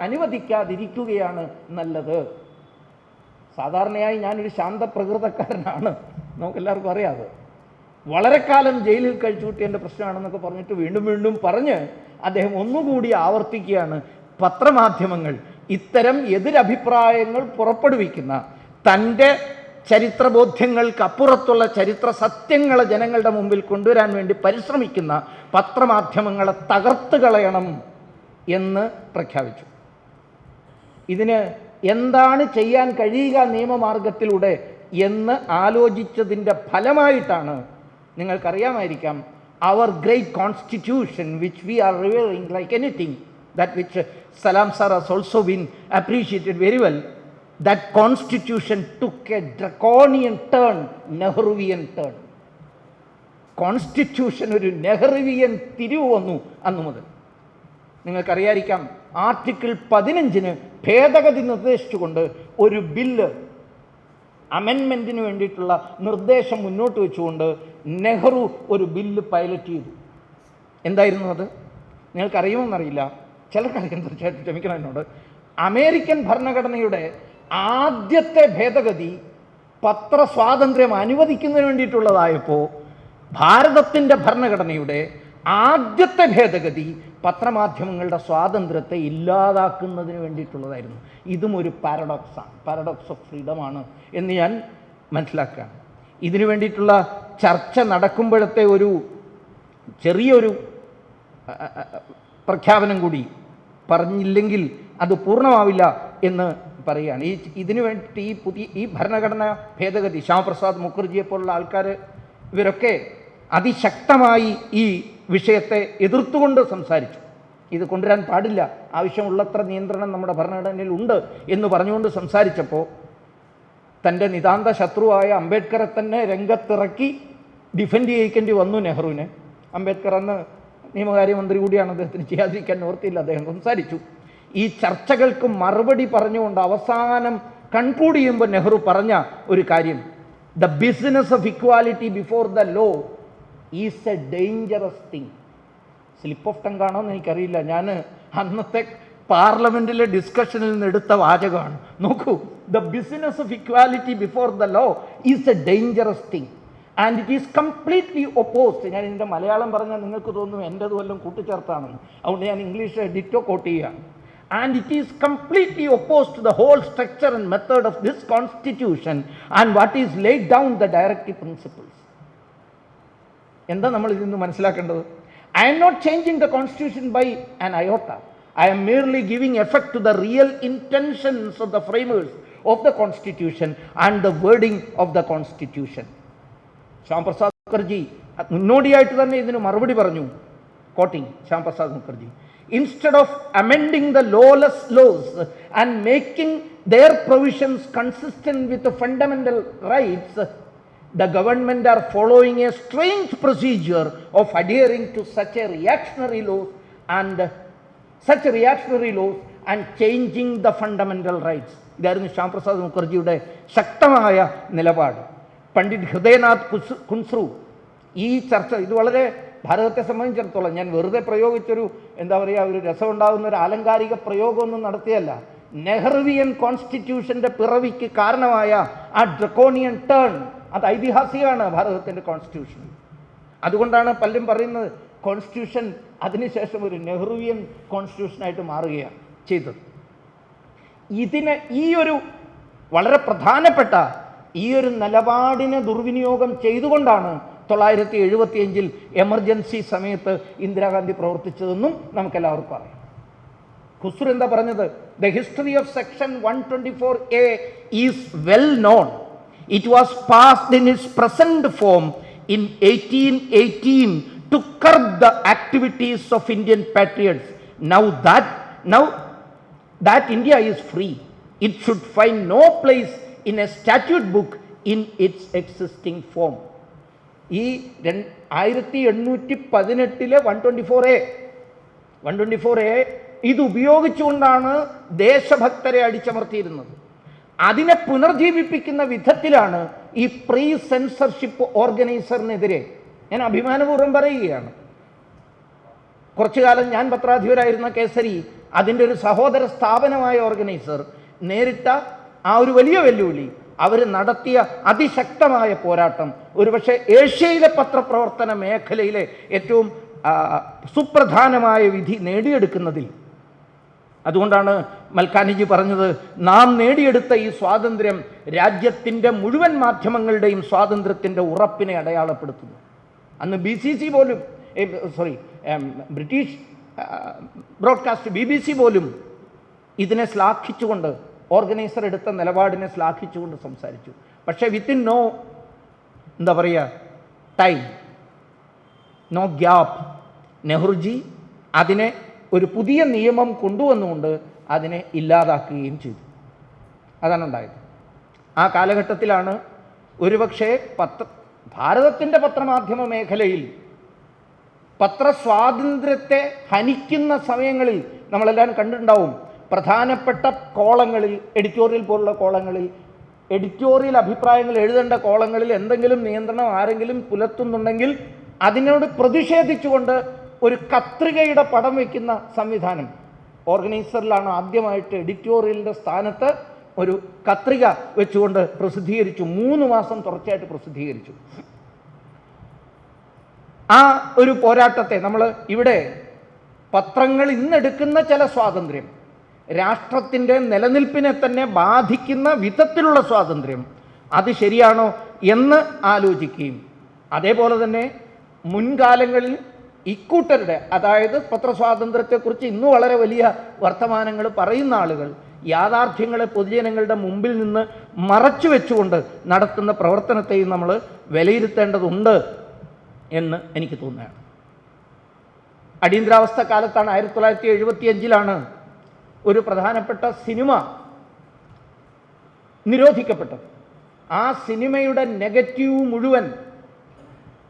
അനുവദിക്കാതിരിക്കുകയാണ് നല്ലത്. സാധാരണയായി ഞാനൊരു ശാന്തപ്രകൃതക്കാരനാണ്, നമുക്കെല്ലാവർക്കും അറിയാതെ. വളരെ കാലം ജയിലിൽ കഴിച്ചുകൂട്ടിയതിൻ്റെ പ്രശ്നമാണെന്നൊക്കെ പറഞ്ഞിട്ട് വീണ്ടും വീണ്ടും പറഞ്ഞ് അദ്ദേഹം ഒന്നുകൂടി ആവർത്തിക്കുകയാണ്, പത്രമാധ്യമങ്ങൾ ഇത്തരം എതിരഭിപ്രായങ്ങൾ പുറപ്പെടുവിക്കുന്ന, തൻ്റെ ചരിത്രബോധ്യങ്ങൾക്ക് അപ്പുറത്തുള്ള ചരിത്ര സത്യങ്ങളെ ജനങ്ങളുടെ മുമ്പിൽ കൊണ്ടുവരാൻ വേണ്ടി പരിശ്രമിക്കുന്ന പത്രമാധ്യമങ്ങളെ തകർത്ത് കളയണം എന്ന് പ്രഖ്യാപിച്ചു. ഇതിന് എന്താണ് ചെയ്യാൻ കഴിയുക നിയമമാർഗത്തിലൂടെ എന്ന് ആലോചിച്ചതിൻ്റെ ഫലമായിട്ടാണ്, നിങ്ങൾക്കറിയാമായിരിക്കാം, our great constitution which we are revering like anything, that which Salam sir has also been appreciated very well. that constitution took a draconian turn, Nehruvian turn. Constitution ഒരു നെഹ്റുവിയൻ തിരിവ് വന്നു അന്നു മുതൽ. നിങ്ങൾക്കറിയായിരിക്കാം, ആർട്ടിക്കിൾ 15 ഭേദഗതി നിർദ്ദേശിച്ചുകൊണ്ട് ഒരു ബില്ല് അമെൻമെൻറ്റിന് വേണ്ടിയിട്ടുള്ള നിർദ്ദേശം മുന്നോട്ട് വെച്ചുകൊണ്ട് നെഹ്റു ഒരു ബില്ല് പൈലറ്റ് ചെയ്തു. എന്തായിരുന്നു അത്? നിങ്ങൾക്കറിയുമെന്നറിയില്ല, ചിലർക്കറിയാം, തീർച്ചയായിട്ടും ക്ഷമിക്കണം എന്നോട്. അമേരിക്കൻ ഭരണഘടനയുടെ ആദ്യത്തെ ഭേദഗതി പത്രസ്വാതന്ത്ര്യം അനുവദിക്കുന്നതിന് വേണ്ടിയിട്ടുള്ളതായപ്പോൾ ഭാരതത്തിൻ്റെ ഭരണഘടനയുടെ ആദ്യത്തെ ഭേദഗതി പത്രമാധ്യമങ്ങളുടെ സ്വാതന്ത്ര്യത്തെ ഇല്ലാതാക്കുന്നതിന് വേണ്ടിയിട്ടുള്ളതായിരുന്നു. ഇതും ഒരു പാരഡോക്സാണ്, പാരഡോക്സ് ഓഫ് ഫ്രീഡമാണ് എന്ന് ഞാൻ മനസ്സിലാക്കുകയാണ്. ഇതിനു വേണ്ടിയിട്ടുള്ള ചർച്ച നടക്കുമ്പോഴത്തെ ഒരു ചെറിയൊരു പ്രഖ്യാപനം കൂടി പറഞ്ഞില്ലെങ്കിൽ അത് പൂർണ്ണമാവില്ല എന്ന് പറയുകയാണ്. ഇതിനു വേണ്ടി ഈ ഭരണഘടനാ ഭേദഗതി ശ്യാമപ്രസാദ് മുഖർജിയെപ്പോലുള്ള ആൾക്കാർ ഇവരൊക്കെ അതിശക്തമായി ഈ വിഷയത്തെ എതിർത്തുകൊണ്ട് സംസാരിച്ചു. ഇത് കൊണ്ടുവരാൻ പാടില്ല, ആവശ്യമുള്ളത്ര നിയന്ത്രണം നമ്മുടെ ഭരണഘടനയിൽ ഉണ്ട് എന്ന് പറഞ്ഞുകൊണ്ട് സംസാരിച്ചപ്പോൾ തൻ്റെ നിതാന്ത ശത്രുവായ അംബേദ്കറെ തന്നെ രംഗത്തിറക്കി ഡിഫെൻഡ് ചെയ്യിക്കേണ്ടി വന്നു നെഹ്റുവിനെ. അംബേദ്കർ അന്ന് നിയമകാര്യമന്ത്രി കൂടിയാണ്, അദ്ദേഹത്തിന് ചെയ്യാതിരിക്കാൻ ഓർത്തില്ല, അദ്ദേഹം സംസാരിച്ചു. ഈ ചർച്ചകൾക്ക് മറുപടി പറഞ്ഞുകൊണ്ട് അവസാനം കൺക്ലൂഡ് ചെയ്യുമ്പോൾ നെഹ്റു പറഞ്ഞ ഒരു കാര്യം, the business of equality before the law is A dangerous thing. Slip of tongue ആണോ എന്ന് എനിക്കറിയില്ല, ഞാൻ അന്നത്തെ പാർലമെൻറ്റിലെ ഡിസ്കഷനിൽ നിന്ന് എടുത്ത വാചകമാണ്. നോക്കൂ, the business of equality before the law is A dangerous thing and it is completely opposed. ഞാൻ ഇതിൻ്റെ മലയാളം പറഞ്ഞാൽ നിങ്ങൾക്ക് തോന്നും എൻ്റെത് വല്ലതും കൂട്ടിച്ചേർത്താണെന്ന്, അതുകൊണ്ട് ഞാൻ ഇംഗ്ലീഷ് ഡിറ്റോ കോട്ട് ചെയ്യുകയാണ്. And it is completely opposed to the whole structure and method of this constitution and what is laid down the directive principles. എന്താ നമ്മൾ ഇതിൽ നിന്ന് മനസ്സിലാക്കേണ്ടത്? I am not changing the constitution by an iota. I am merely giving effect to the real intentions of the framers of the constitution and the wording of the constitution. Shyamaprasad Mukherjee മുന്നോടിയായിട്ട് തന്നെ ഇതിന് മറുപടി പറഞ്ഞു. Quoting Shyama Prasad Mukherjee, instead of amending the lawless laws and making their provisions consistent with the fundamental rights, the government are following a strange procedure of adhering to such reactionary laws and changing the fundamental rights. ഇതായിരുന്നു ശ്യാമപ്രസാദ് മുഖർജിയുടെ ശക്തമായ നിലപാട്. പണ്ഡിറ്റ് ഹൃദയനാഥ് കുൻസ്രു ഈ ചർച്ച, ഇത് വളരെ ഭാരതത്തെ സംബന്ധിച്ചിടത്തോളം ഞാൻ വെറുതെ പ്രയോഗിച്ചൊരു എന്താ പറയുക, ഒരു രസമുണ്ടാകുന്ന ഒരു ആലങ്കാരിക പ്രയോഗമൊന്നും നടത്തിയല്ല. നെഹ്റുവിയൻ കോൺസ്റ്റിറ്റ്യൂഷൻ്റെ പിറവിക്ക് കാരണമായ ആ ഡ്രക്കോണിയൻ ടേൺ അത് ഐതിഹാസികമാണ് ഭാരതത്തിൻ്റെ കോൺസ്റ്റിറ്റ്യൂഷൻ. അതുകൊണ്ടാണ് പലരും പറയുന്നത് കോൺസ്റ്റിറ്റ്യൂഷൻ അതിനുശേഷം ഒരു നെഹ്റുവിയൻ കോൺസ്റ്റിറ്റ്യൂഷനായിട്ട് മാറുകയാണ് ചെയ്തത്. ഇതിന് ഈ ഒരു വളരെ പ്രധാനപ്പെട്ട ഈ ഒരു നിലപാടിനെ ദുർവിനിയോഗം ചെയ്തുകൊണ്ടാണ് 1975 എമർജൻസി സമയത്ത് ഇന്ദിരാഗാന്ധി പ്രവർത്തിച്ചതെന്നും നമുക്കെല്ലാവർക്കും അറിയാം. ഖുസ്രു എന്താ പറഞ്ഞത്? The history of section 124A is well known. It was passed in its present form in 1818 to curb the activities of Indian patriots. Now that India is free, it should find no place in a statute book in its existing form. ഈ 1818 124A ഇത് ഉപയോഗിച്ചുകൊണ്ടാണ് ദേശഭക്തരെ അടിച്ചമർത്തിയിരുന്നത്. അതിനെ പുനർജീവിപ്പിക്കുന്ന വിധത്തിലാണ് ഈ pre censorship ഓർഗനൈസറിനെതിരെ, ഞാൻ അഭിമാനപൂർവ്വം പറയുകയാണ്, കുറച്ചു കാലം ഞാൻ പത്രാധിപരായിരുന്ന കേസരി അതിൻ്റെ ഒരു സഹോദര സ്ഥാപനമായ ഓർഗനൈസർ നേരിട്ട ആ ഒരു വലിയ വെല്ലുവിളി, അവർ നടത്തിയ അതിശക്തമായ പോരാട്ടം ഒരുപക്ഷെ ഏഷ്യയിലെ പത്രപ്രവർത്തന മേഖലയിലെ ഏറ്റവും സുപ്രധാനമായ വിധി നേടിയെടുക്കുന്നതിൽ. അതുകൊണ്ടാണ് മൽക്കാനിജി പറഞ്ഞത്, നാം നേടിയെടുത്ത ഈ സ്വാതന്ത്ര്യം രാജ്യത്തിൻ്റെ മുഴുവൻ മാധ്യമങ്ങളുടെയും സ്വാതന്ത്ര്യത്തിൻ്റെ ഉറപ്പിനെ അടയാളപ്പെടുത്തുന്നു. അന്ന് BCC പോലും ബ്രിട്ടീഷ് ബ്രോഡ്കാസ്റ്റ് BBC പോലും ഇതിനെ ശ്ലാഘിച്ചുകൊണ്ട്, ഓർഗനൈസർ എടുത്ത നിലപാടിനെ ശ്ലാഘിച്ചുകൊണ്ട് സംസാരിച്ചു. പക്ഷേ വിത്തിൻ നോ എന്താ പറയുക ടൈം, നോ ഗ്യാപ്പ്, നെഹ്റുജി അതിനെ ഒരു പുതിയ നിയമം കൊണ്ടുവന്നുകൊണ്ട് അതിനെ ഇല്ലാതാക്കുകയും ചെയ്തു. അതാണ് ഉണ്ടായത്. ആ കാലഘട്ടത്തിലാണ് ഒരുപക്ഷെ ഭാരതത്തിൻ്റെ പത്രമാധ്യമ മേഖലയിൽ പത്രസ്വാതന്ത്ര്യത്തെ ഹനിക്കുന്ന സമയങ്ങളിൽ നമ്മളെല്ലാവരും കണ്ടിട്ടുണ്ടാവും. പ്രധാനപ്പെട്ട കോളങ്ങളിൽ, എഡിറ്റോറിയൽ പോലുള്ള കോളങ്ങളിൽ, എഡിറ്റോറിയൽ അഭിപ്രായങ്ങൾ എഴുതേണ്ട കോളങ്ങളിൽ എന്തെങ്കിലും നിയന്ത്രണം ആരെങ്കിലും പുലർത്തുന്നുണ്ടെങ്കിൽ അതിനോട് പ്രതിഷേധിച്ചുകൊണ്ട് ഒരു കത്രികയുടെ പടം വയ്ക്കുന്ന സംവിധാനം ഓർഗനൈസറിലാണ് ആദ്യമായിട്ട് എഡിറ്റോറിയലിൻ്റെ സ്ഥാനത്ത് ഒരു കത്രിക വെച്ചുകൊണ്ട് പ്രസിദ്ധീകരിച്ചു. 3 മാസം തുടർച്ചയായിട്ട് പ്രസിദ്ധീകരിച്ചു. ആ ഒരു പോരാട്ടത്തെ നമ്മൾ ഇവിടെ പത്രങ്ങൾ ഇന്നെടുക്കുന്ന ചില സ്വാതന്ത്ര്യം, രാഷ്ട്രത്തിൻ്റെ നിലനിൽപ്പിനെ തന്നെ ബാധിക്കുന്ന വിധത്തിലുള്ള സ്വാതന്ത്ര്യം, അത് ശരിയാണോ എന്ന് ആലോചിക്കുകയും അതേപോലെ തന്നെ മുൻകാലങ്ങളിൽ ഇക്കൂട്ടരുടെ, അതായത് പത്രസ്വാതന്ത്ര്യത്തെക്കുറിച്ച് ഇന്ന് വളരെ വലിയ വർത്തമാനങ്ങൾ പറയുന്ന ആളുകൾ യാഥാർത്ഥ്യങ്ങളെ പൊതുജനങ്ങളുടെ മുമ്പിൽ നിന്ന് മറച്ചു വെച്ചുകൊണ്ട് നടത്തുന്ന പ്രവർത്തനത്തെയും നമ്മൾ വിലയിരുത്തേണ്ടതുണ്ട് എന്ന് എനിക്ക് തോന്നുകയാണ്. അടിയന്തരാവസ്ഥ കാലത്താണ് 1975 ഒരു പ്രധാനപ്പെട്ട സിനിമ നിരോധിക്കപ്പെട്ടത്. ആ സിനിമയുടെ നെഗറ്റീവ് മുഴുവൻ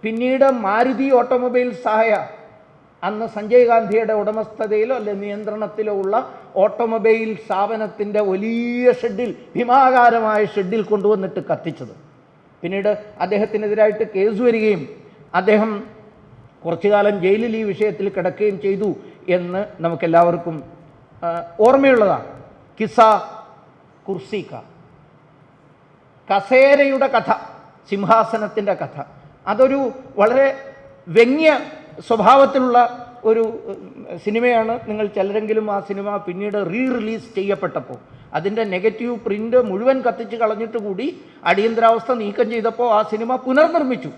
പിന്നീട് മാരുതി ഓട്ടോമൊബൈൽസായ അന്ന് സഞ്ജയ് ഗാന്ധിയുടെ ഉടമസ്ഥതയിലോ അല്ലെ നിയന്ത്രണത്തിലോ ഉള്ള ഓട്ടോമൊബൈൽ സ്ഥാപനത്തിൻ്റെ വലിയ ഷെഡിൽ, ഭീമാകാരമായ ഷെഡിൽ കൊണ്ടുവന്നിട്ട് കത്തിച്ചത്. പിന്നീട് അദ്ദേഹത്തിനെതിരായിട്ട് കേസ് വരികയും അദ്ദേഹം കുറച്ചു കാലം ജയിലിൽ ഈ വിഷയത്തിൽ കിടക്കുകയും ചെയ്തു എന്ന് നമുക്കെല്ലാവർക്കും ഓർമ്മയുള്ളതാണ്. കിസ്സ കുർസിക്ക, കസേരയുടെ കഥ, സിംഹാസനത്തിൻ്റെ കഥ. അതൊരു വളരെ വ്യംഗ്യ സ്വഭാവത്തിലുള്ള ഒരു സിനിമയാണ്. നിങ്ങൾ ചിലരെങ്കിലും ആ സിനിമ പിന്നീട് റിലീസ് ചെയ്യപ്പെട്ടപ്പോൾ അതിൻ്റെ നെഗറ്റീവ് പ്രിൻ്റ് മുഴുവൻ കത്തിച്ച് കളഞ്ഞിട്ട് കൂടി അടിയന്തരാവസ്ഥ നീക്കം ചെയ്തപ്പോൾ ആ സിനിമ പുനർനിർമ്മിച്ചു.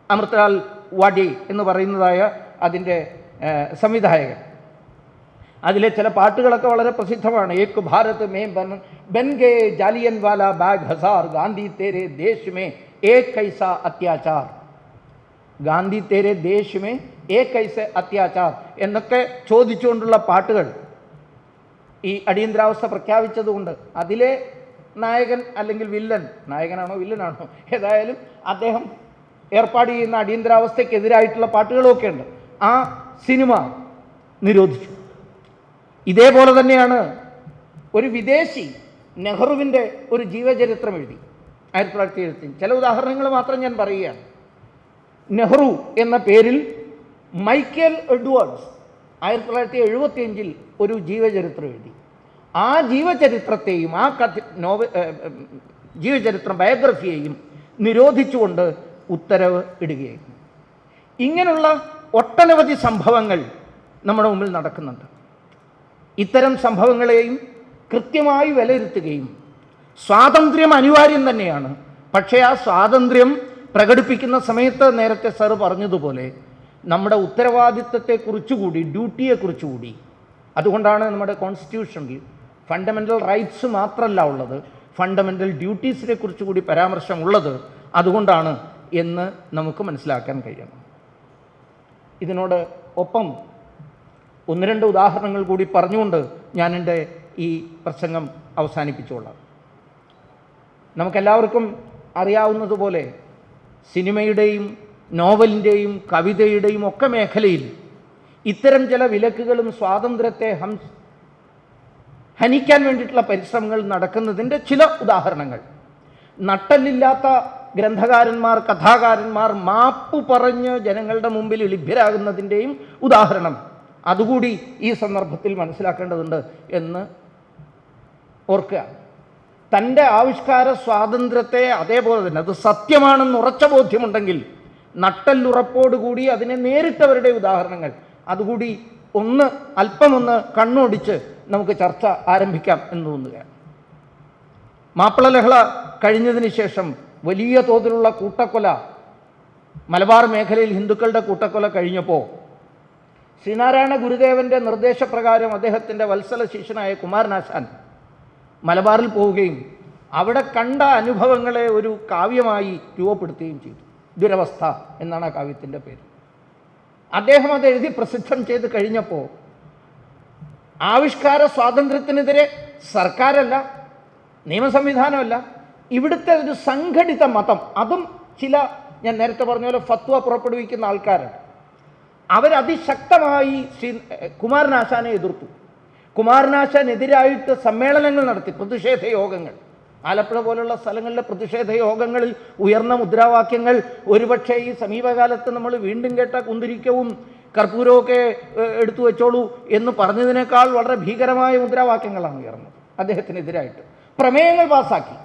അമൃതലാൽ വാഡി എന്ന് പറയുന്നതായ അതിൻ്റെ സംവിധായകൻ. അതിലെ ചില പാട്ടുകളൊക്കെ വളരെ പ്രസിദ്ധമാണ്. ഏക് ഭാരത് മേ ബൻ ഗേ ജാലിയൻ വാല ബാഗ് ഹസാർ, ഗാന്ധി തേരെ ദേശ് മേ ഏക് കൈസ അത്യാചാർ, ഗാന്ധി തേരെ ദേശ് മേ ഏക് കൈസ അത്യാചാർ എന്നൊക്കെ ചോദിച്ചുകൊണ്ടുള്ള പാട്ടുകൾ ഈ അടിയന്തരാവസ്ഥ പ്രഖ്യാപിച്ചതുകൊണ്ട് അതിലെ നായകൻ അല്ലെങ്കിൽ വില്ലൻ, നായകനാണോ വില്ലനാണോ ഏതായാലും അദ്ദേഹം ഏർപ്പാട് ചെയ്യുന്ന അടിയന്തരാവസ്ഥയ്ക്കെതിരായിട്ടുള്ള പാട്ടുകളൊക്കെ ഉണ്ട്. ആ സിനിമ നിരോധിച്ചു. ഇതേപോലെ തന്നെയാണ് ഒരു വിദേശി നെഹ്റുവിൻ്റെ ഒരു ജീവചരിത്രം എഴുതി 1970. ചില ഉദാഹരണങ്ങൾ മാത്രം ഞാൻ പറയുകയാണ്. നെഹ്റു എന്ന പേരിൽ മൈക്കൽ എഡ്വേർഡ്സ് 1975 ഒരു ജീവചരിത്രം എഴുതി. ആ ജീവചരിത്രത്തെയും ആ ജീവചരിത്രം ബയോഗ്രഫിയെയും നിരോധിച്ചുകൊണ്ട് ഉത്തരവ് ഇടുകയായിരുന്നു. ഇങ്ങനെയുള്ള ഒട്ടനവധി സംഭവങ്ങൾ നമ്മുടെ മുമ്പിൽ നടക്കുന്നുണ്ട്. ഇത്തരം സംഭവങ്ങളെയും കൃത്യമായി വിലയിരുത്തുകയും സ്വാതന്ത്ര്യം അനിവാര്യം തന്നെയാണ്. പക്ഷേ ആ സ്വാതന്ത്ര്യം പ്രകടിപ്പിക്കുന്ന സമയത്ത് നേരത്തെ സാറ് പറഞ്ഞതുപോലെ നമ്മുടെ ഉത്തരവാദിത്വത്തെക്കുറിച്ചുകൂടി, ഡ്യൂട്ടിയെക്കുറിച്ചുകൂടി, അതുകൊണ്ടാണ് നമ്മുടെ കോൺസ്റ്റിറ്റ്യൂഷനിൽ ഫണ്ടമെൻ്റൽ റൈറ്റ്സ് മാത്രമല്ല ഉള്ളത്, ഫണ്ടമെൻ്റൽ ഡ്യൂട്ടീസിനെ കുറിച്ചുകൂടി പരാമർശമുള്ളത് അതുകൊണ്ടാണ് എന്ന് നമുക്ക് മനസ്സിലാക്കാൻ കഴിയണം. ഇതിനോട് ഒപ്പം 1-2 ഉദാഹരണങ്ങൾ കൂടി പറഞ്ഞുകൊണ്ട് ഞാൻ എൻ്റെ ഈ പ്രസംഗം അവസാനിപ്പിച്ചുകൊള്ളാം. നമുക്കെല്ലാവർക്കും അറിയാവുന്നതുപോലെ സിനിമയുടെയും നോവലിൻ്റെയും കവിതയുടെയും ഒക്കെ മേഖലയിൽ ഇത്തരം ചില വിലക്കുകളും സ്വാതന്ത്ര്യത്തെ ഹനിക്കാൻ വേണ്ടിയിട്ടുള്ള പരിശ്രമങ്ങൾ നടക്കുന്നതിൻ്റെ ചില ഉദാഹരണങ്ങൾ. നട്ടല്ലില്ലാത്ത ഗ്രന്ഥകാരന്മാർ, കഥാകാരന്മാർ മാപ്പ് പറഞ്ഞ് ജനങ്ങളുടെ മുമ്പിൽ ലഭ്യരാകുന്നതിൻ്റെയും ഉദാഹരണം അതുകൂടി ഈ സന്ദർഭത്തിൽ മനസ്സിലാക്കേണ്ടതുണ്ട് എന്ന് ഓർക്കുക. തൻ്റെ ആവിഷ്കാര സ്വാതന്ത്ര്യത്തെ അതേപോലെ തന്നെ അത് സത്യമാണെന്ന് ഉറച്ച ബോധ്യമുണ്ടെങ്കിൽ നട്ടല്ലുറപ്പോടുകൂടി അതിനെ നേരിട്ടവരുടെ ഉദാഹരണങ്ങൾ അതുകൂടി അല്പമൊന്ന് കണ്ണോടിച്ച് നമുക്ക് ചർച്ച ആരംഭിക്കാം എന്ന് തോന്നുകയാണ്. മാപ്പിള ലഹള കഴിഞ്ഞതിന് ശേഷം വലിയ തോതിലുള്ള കൂട്ടക്കൊല, മലബാർ മേഖലയിൽ ഹിന്ദുക്കളുടെ കൂട്ടക്കൊല കഴിഞ്ഞപ്പോൾ ശ്രീനാരായണ ഗുരുദേവൻ്റെ നിർദ്ദേശപ്രകാരം അദ്ദേഹത്തിൻ്റെ വത്സല ശിഷ്യനായ കുമാരനാശാൻ മലബാറിൽ പോവുകയും അവിടെ കണ്ട അനുഭവങ്ങളെ ഒരു കാവ്യമായി രൂപപ്പെടുത്തുകയും ചെയ്തു. ദുരവസ്ഥ എന്നാണ് ആ കാവ്യത്തിൻ്റെ പേര്. അദ്ദേഹം അത് എഴുതി പ്രസിദ്ധം ചെയ്ത് കഴിഞ്ഞപ്പോൾ ആവിഷ്കാര സ്വാതന്ത്ര്യത്തിനെതിരെ സർക്കാരല്ല, നിയമസംവിധാനമല്ല, ഇവിടുത്തെ ഒരു സംഘടിത മതം. അതും ചില, ഞാൻ നേരത്തെ പറഞ്ഞ പോലെ ഫത്വ പുറപ്പെടുവിക്കുന്ന ആൾക്കാരാണ്. അവരതിശക്തമായി കുമാരനാശാനെ എതിർത്തു. കുമാരനാശാനെതിരായിട്ട് സമ്മേളനങ്ങൾ നടത്തി, പ്രതിഷേധ യോഗങ്ങൾ. ആലപ്പുഴ പോലുള്ള സ്ഥലങ്ങളിലെ പ്രതിഷേധ യോഗങ്ങളിൽ ഉയർന്ന മുദ്രാവാക്യങ്ങൾ ഒരുപക്ഷെ ഈ സമീപകാലത്ത് നമ്മൾ വീണ്ടും കേട്ട കുന്തിരിക്കവും കർപ്പൂരമൊക്കെ എടുത്തു വെച്ചോളൂ എന്ന് പറഞ്ഞതിനേക്കാൾ വളരെ ഭീകരമായ മുദ്രാവാക്യങ്ങളാണ് ഉയർന്നത് അദ്ദേഹത്തിനെതിരായിട്ട്. പ്രമേയങ്ങൾ പാസാക്കി,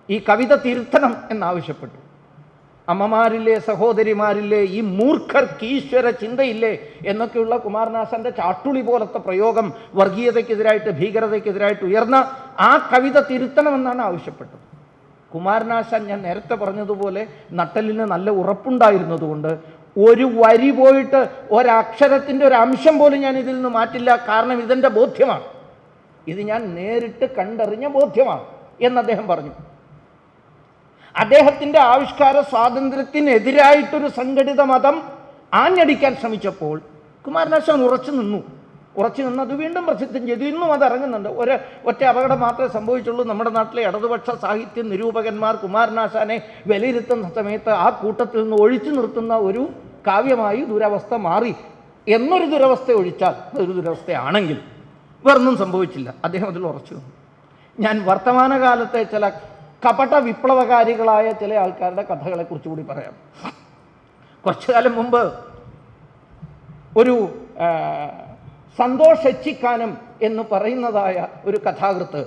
ഈ കവിത തിരുത്തണം എന്നാവശ്യപ്പെട്ടു. അമ്മമാരില്ലേ, സഹോദരിമാരില്ലേ, ഈ മൂർഖർക്ക് ഈശ്വര ചിന്തയില്ലേ എന്നൊക്കെയുള്ള കുമാരനാശാൻ്റെ ചാട്ടുളി പോലത്തെ പ്രയോഗം വർഗീയതയ്ക്കെതിരായിട്ട്, ഭീകരതയ്ക്കെതിരായിട്ട് ഉയർന്ന ആ കവിത തിരുത്തണമെന്നാണ് ആവശ്യപ്പെട്ടത്. കുമാരനാശാൻ, ഞാൻ നേരത്തെ പറഞ്ഞതുപോലെ, നട്ടലിന് നല്ല ഉറപ്പുണ്ടായിരുന്നതുകൊണ്ട് ഒരു വരി പോയിട്ട് ഒരക്ഷരത്തിൻ്റെ ഒരു അംശം പോലും ഞാൻ ഇതിൽ നിന്ന് മാറ്റില്ല. കാരണം ഇതെൻ്റെ ബോധ്യമാണ്, ഇത് ഞാൻ നേരിട്ട് കണ്ടറിഞ്ഞ ബോധ്യമാണ് എന്ന് അദ്ദേഹം പറഞ്ഞു. അദ്ദേഹത്തിൻ്റെ ആവിഷ്കാര സ്വാതന്ത്ര്യത്തിനെതിരായിട്ടൊരു സംഘടിത മതം ആഞ്ഞടിക്കാൻ ശ്രമിച്ചപ്പോൾ കുമാരനാശാൻ ഉറച്ചു നിന്ന് അത് വീണ്ടും പ്രസിദ്ധം ചെയ്തു. ഇന്നും അത് ഇറങ്ങുന്നുണ്ട്. ഒറ്റ അപകടം മാത്രമേ സംഭവിച്ചുള്ളൂ. നമ്മുടെ നാട്ടിലെ ഇടതുപക്ഷ സാഹിത്യ നിരൂപകന്മാർ കുമാരനാശാനെ വിലയിരുത്തുന്ന സമയത്ത് ആ കൂട്ടത്തിൽ നിന്ന് ഒഴിച്ചു നിർത്തുന്ന ഒരു കാവ്യമായി ദുരവസ്ഥ മാറി എന്നൊരു ദുരവസ്ഥ ഒഴിച്ചാൽ, ഒരു ദുരവസ്ഥയാണെങ്കിൽ വേറൊന്നും സംഭവിച്ചില്ല. അദ്ദേഹം അതിൽ ഉറച്ചു. ഞാൻ വർത്തമാനകാലത്തെ ചില കപട വിപ്ലവകാരികളായ ചില ആൾക്കാരുടെ കഥകളെക്കുറിച്ച് കൂടി പറയാം. കുറച്ചു കാലം മുമ്പ് ഒരു സന്തോഷ് എച്ചിക്കാനം എന്ന് പറയുന്നതായ ഒരു കഥാകൃത്ത്,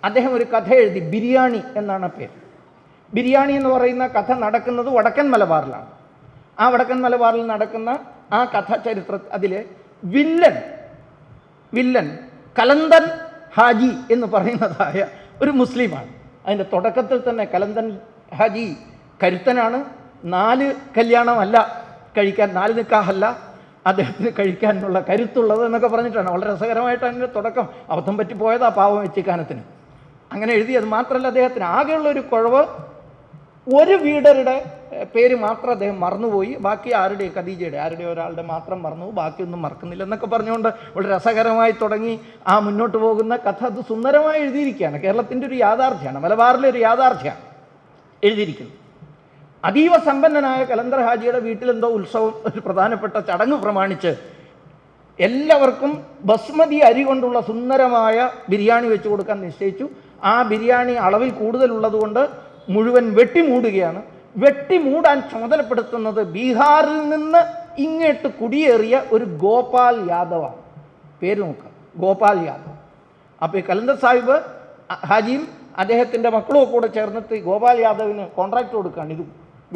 അദ്ദേഹം ഒരു കഥ എഴുതി. ബിരിയാണി എന്നാണ് പേര്. ബിരിയാണി എന്ന് പറയുന്ന കഥ നടക്കുന്നത് വടക്കൻ മലബാറിലാണ്. ആ വടക്കൻ മലബാറിൽ നടക്കുന്ന ആ കഥ ചരിത്ര, അതിലെ വില്ലൻ കലന്തൻ ഹാജി എന്ന് പറയുന്നതായ ഒരു മുസ്ലിമാണ്. അതിൻ്റെ തുടക്കത്തിൽ തന്നെ കലന്തൻ ഹാജി കരുത്തനാണ്. 4 കല്യാണമല്ല കഴിക്കാൻ, 4 നിക്കാഹല്ല അദ്ദേഹത്തിന് കഴിക്കാനുള്ള കരുത്തുള്ളത് എന്നൊക്കെ പറഞ്ഞിട്ടാണ്. വളരെ രസകരമായിട്ടാണ് അതിൻ്റെ തുടക്കം. അബദ്ധം പറ്റിപ്പോയതാ പാവം എച്ചിക്കാനത്തിന്. അങ്ങനെ എഴുതി. അത് മാത്രമല്ല, അദ്ദേഹത്തിന് ആകെയുള്ളൊരു കുഴവ്, ഒരു വീടരുടെ പേര് മാത്രം അദ്ദേഹം മറന്നുപോയി. ബാക്കി ആരുടെ, ഖദീജയുടെ ആരുടെ ഒരാളുടെ മാത്രം മറന്നു, ബാക്കിയൊന്നും മറക്കുന്നില്ല എന്നൊക്കെ പറഞ്ഞുകൊണ്ട് വളരെ രസകരമായി തുടങ്ങി ആ മുന്നോട്ട് പോകുന്ന കഥ. അത് സുന്ദരമായി എഴുതിയിരിക്കുകയാണ്. കേരളത്തിൻ്റെ ഒരു യാഥാർത്ഥ്യമാണ്, മലബാറിലെ ഒരു യാഥാർത്ഥ്യമാണ് എഴുതിയിരിക്കുന്നത്. അതീവ സമ്പന്നനായ കലന്തർ ഹാജിയുടെ വീട്ടിലെന്തോ ഉത്സവം, ഒരു പ്രധാനപ്പെട്ട ചടങ്ങ് പ്രമാണിച്ച് എല്ലാവർക്കും ബസ്മതി അരി കൊണ്ടുള്ള സുന്ദരമായ ബിരിയാണി വെച്ച് കൊടുക്കാൻ നിശ്ചയിച്ചു. ആ ബിരിയാണി അളവിൽ കൂടുതലുള്ളതുകൊണ്ട് മുഴുവൻ വെട്ടിമൂടുകയാണ്. വെട്ടിമൂടാൻ ചുമതലപ്പെടുത്തുന്നത് ബീഹാറിൽ നിന്ന് ഇങ്ങോട്ട് കുടിയേറിയ ഒരു ഗോപാൽ യാദവാണ്. പേര് നോക്കുക, ഗോപാൽ യാദവ്. അപ്പോൾ ഈ കലന്തർ സാഹിബ് ഹാജിയും അദ്ദേഹത്തിൻ്റെ മക്കളും കൂടെ ചേർന്നിട്ട് ഗോപാൽ യാദവിന് കോൺട്രാക്ട് കൊടുക്കുകയാണ് ഇത്